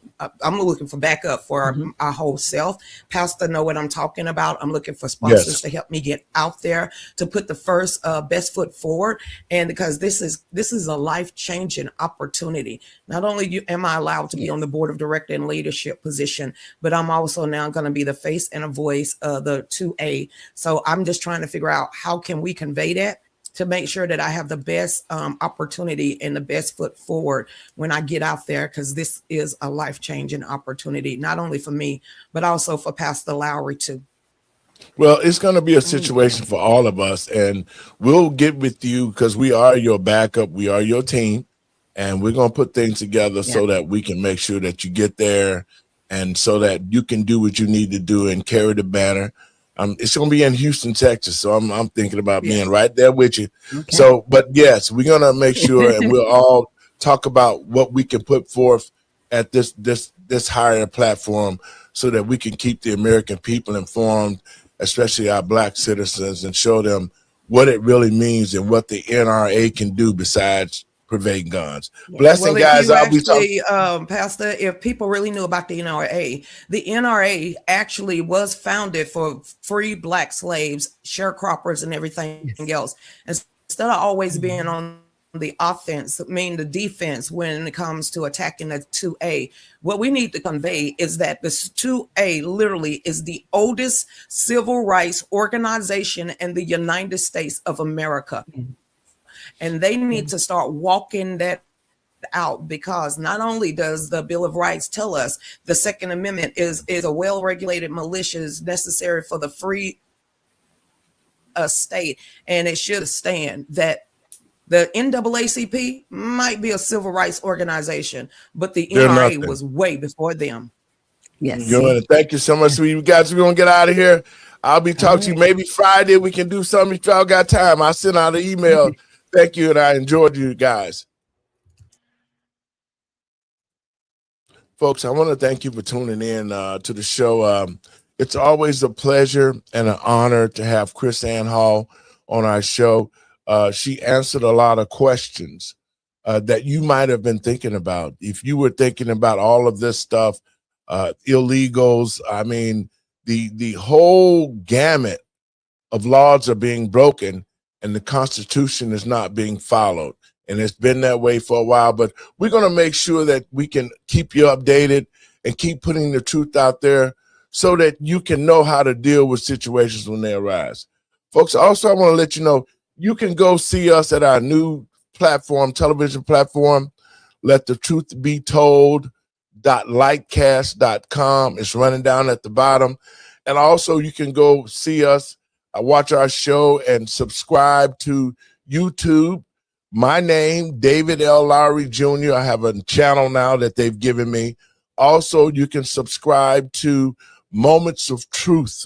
looking for backup for our whole self. Pastor know what I'm talking about. I'm looking for sponsors to help me get out there, to put the first best foot forward, and because this is a life-changing opportunity. Not only am I allowed to be on the board of director and leadership position, but I'm also now going to be the face and a voice of the 2A. So I'm just trying to figure out how can we convey that to make sure that I have the best opportunity and the best foot forward when I get out there, because this is a life-changing opportunity, not only for me, but also for Pastor Lowry too. Well, it's going to be a situation for all of us, and we'll get with you because we are your backup. We are your team, and we're going to put things together so that we can make sure that you get there and so that you can do what you need to do and carry the banner. It's going to be in Houston, Texas, so I'm thinking about being right there with you. Okay. So, but yes, we're going to make sure, and we'll all talk about what we can put forth at this higher platform so that we can keep the American people informed, especially our Black citizens, and show them what it really means and what the NRA can do besides prevent guns. Blessing, guys. I'll be talking. Pastor, if people really knew about the NRA actually was founded for free Black slaves, sharecroppers, and everything else. Instead of always being on the offense, the defense when it comes to attacking the 2A, what we need to convey is that this 2A literally is the oldest civil rights organization in the United States of America. And they need to start walking that out, because not only does the Bill of Rights tell us the Second Amendment is a well-regulated militia is necessary for the free state, and it should stand that the NAACP might be a civil rights organization, but the NRA was way before them. Yes. Good. Thank you so much, sweetie. Guys, we're going to get out of here. I'll be talking to you maybe Friday. We can do something if y'all got time. I'll send out an email. Thank you, and I enjoyed you guys. Folks, I want to thank you for tuning in to the show. It's always a pleasure and an honor to have KrisAnne Hall on our show. She answered a lot of questions that you might have been thinking about. If you were thinking about all of this stuff, illegals, I mean, the whole gamut of laws are being broken, and the Constitution is not being followed. And it's been that way for a while, but we're going to make sure that we can keep you updated and keep putting the truth out there so that you can know how to deal with situations when they arise. Folks, also, I want to let you know, you can go see us at our new platform, television platform, LetTheTruthBeTold.lightcast.com. It's running down at the bottom. And also, you can go see us, watch our show, and subscribe to YouTube. My name, David L. Lowry Jr. I have a channel now that they've given me. Also, you can subscribe to Moments of Truth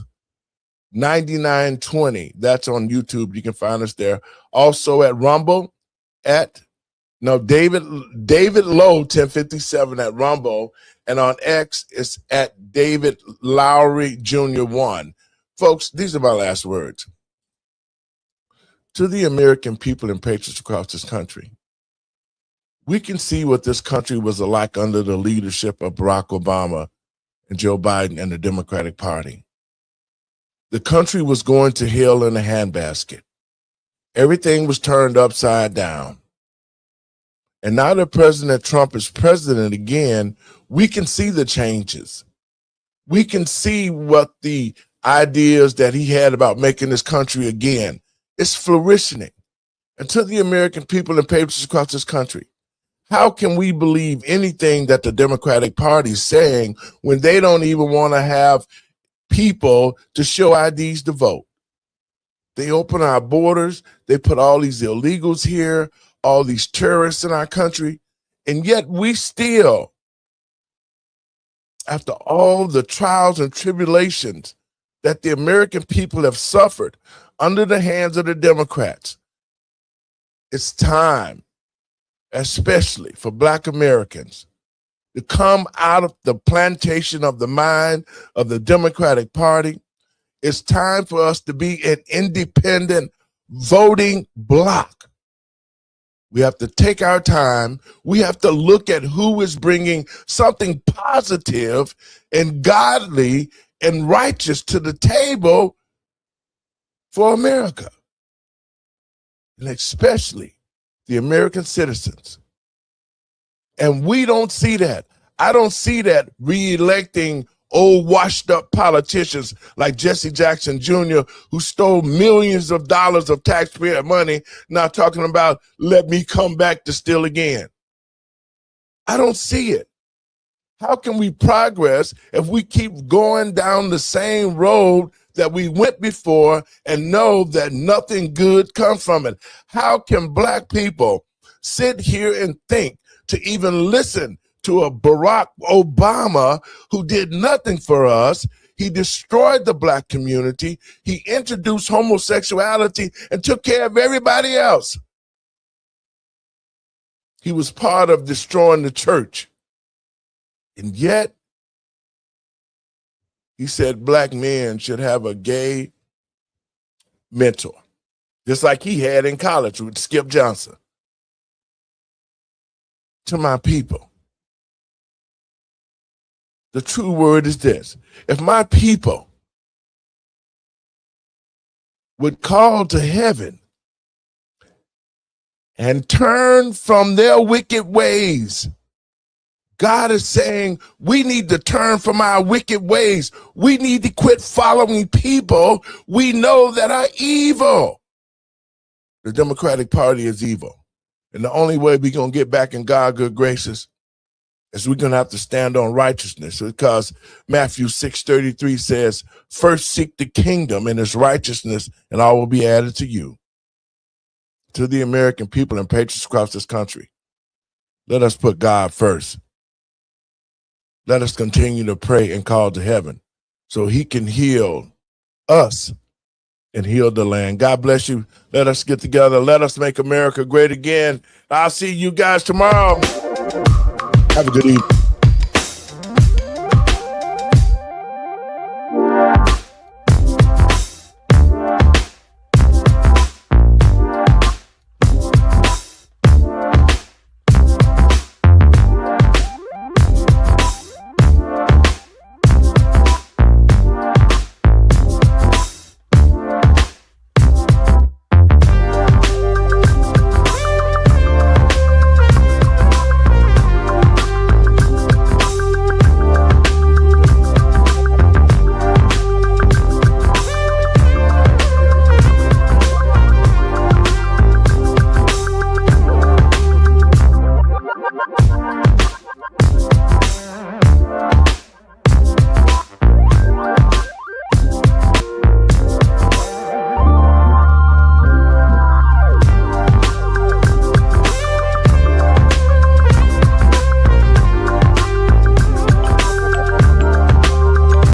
9920. That's on YouTube. You can find us there. Also at Rumble David Lowe 1057 at Rumble, and on X it's at David Lowry Jr. 1. Folks, these are my last words. To the American people and patriots across this country, we can see what this country was like under the leadership of Barack Obama and Joe Biden and the Democratic Party. The country was going to hell in a handbasket. Everything was turned upside down. And now that President Trump is president again, we can see the changes. We can see what the ideas that he had about making this country again. It's flourishing. And to the American people and patriots across this country, how can we believe anything that the Democratic Party is saying when they don't even want to have people to show IDs to vote? They open our borders. They put all these illegals here, all these terrorists in our country. And yet we still, after all the trials and tribulations that the American people have suffered under the hands of the Democrats, it's time, especially for Black Americans, to come out of the plantation of the mind of the Democratic Party. It's time for us to be an independent voting bloc. We have to take our time. We have to look at who is bringing something positive and godly and righteous to the table for America, and especially the American citizens. And we don't see that. I don't see that re-electing old washed up politicians like Jesse Jackson Jr., who stole millions of dollars of taxpayer money, now talking about, let me come back to steal again. I don't see it. How can we progress if we keep going down the same road that we went before and know that nothing good comes from it? How can Black people sit here and think to even listen to a Barack Obama who did nothing for us? He destroyed the Black community. He introduced homosexuality and took care of everybody else. He was part of destroying the church. And yet, he said Black men should have a gay mentor, just like he had in college with Skip Johnson. To my people, the true word is this: if my people would call to heaven and turn from their wicked ways, God is saying we need to turn from our wicked ways. We need to quit following people we know that are evil. The Democratic Party is evil. And the only way we're going to get back in God's good graces is we're going to have to stand on righteousness, because Matthew 6:33 says, first seek the kingdom and its righteousness, and all will be added to you. To the American people and patriots across this country, let us put God first. Let us continue to pray and call to heaven so he can heal us and heal the land. God bless you. Let us get together. Let us make America great again. I'll see you guys tomorrow. Have a good evening.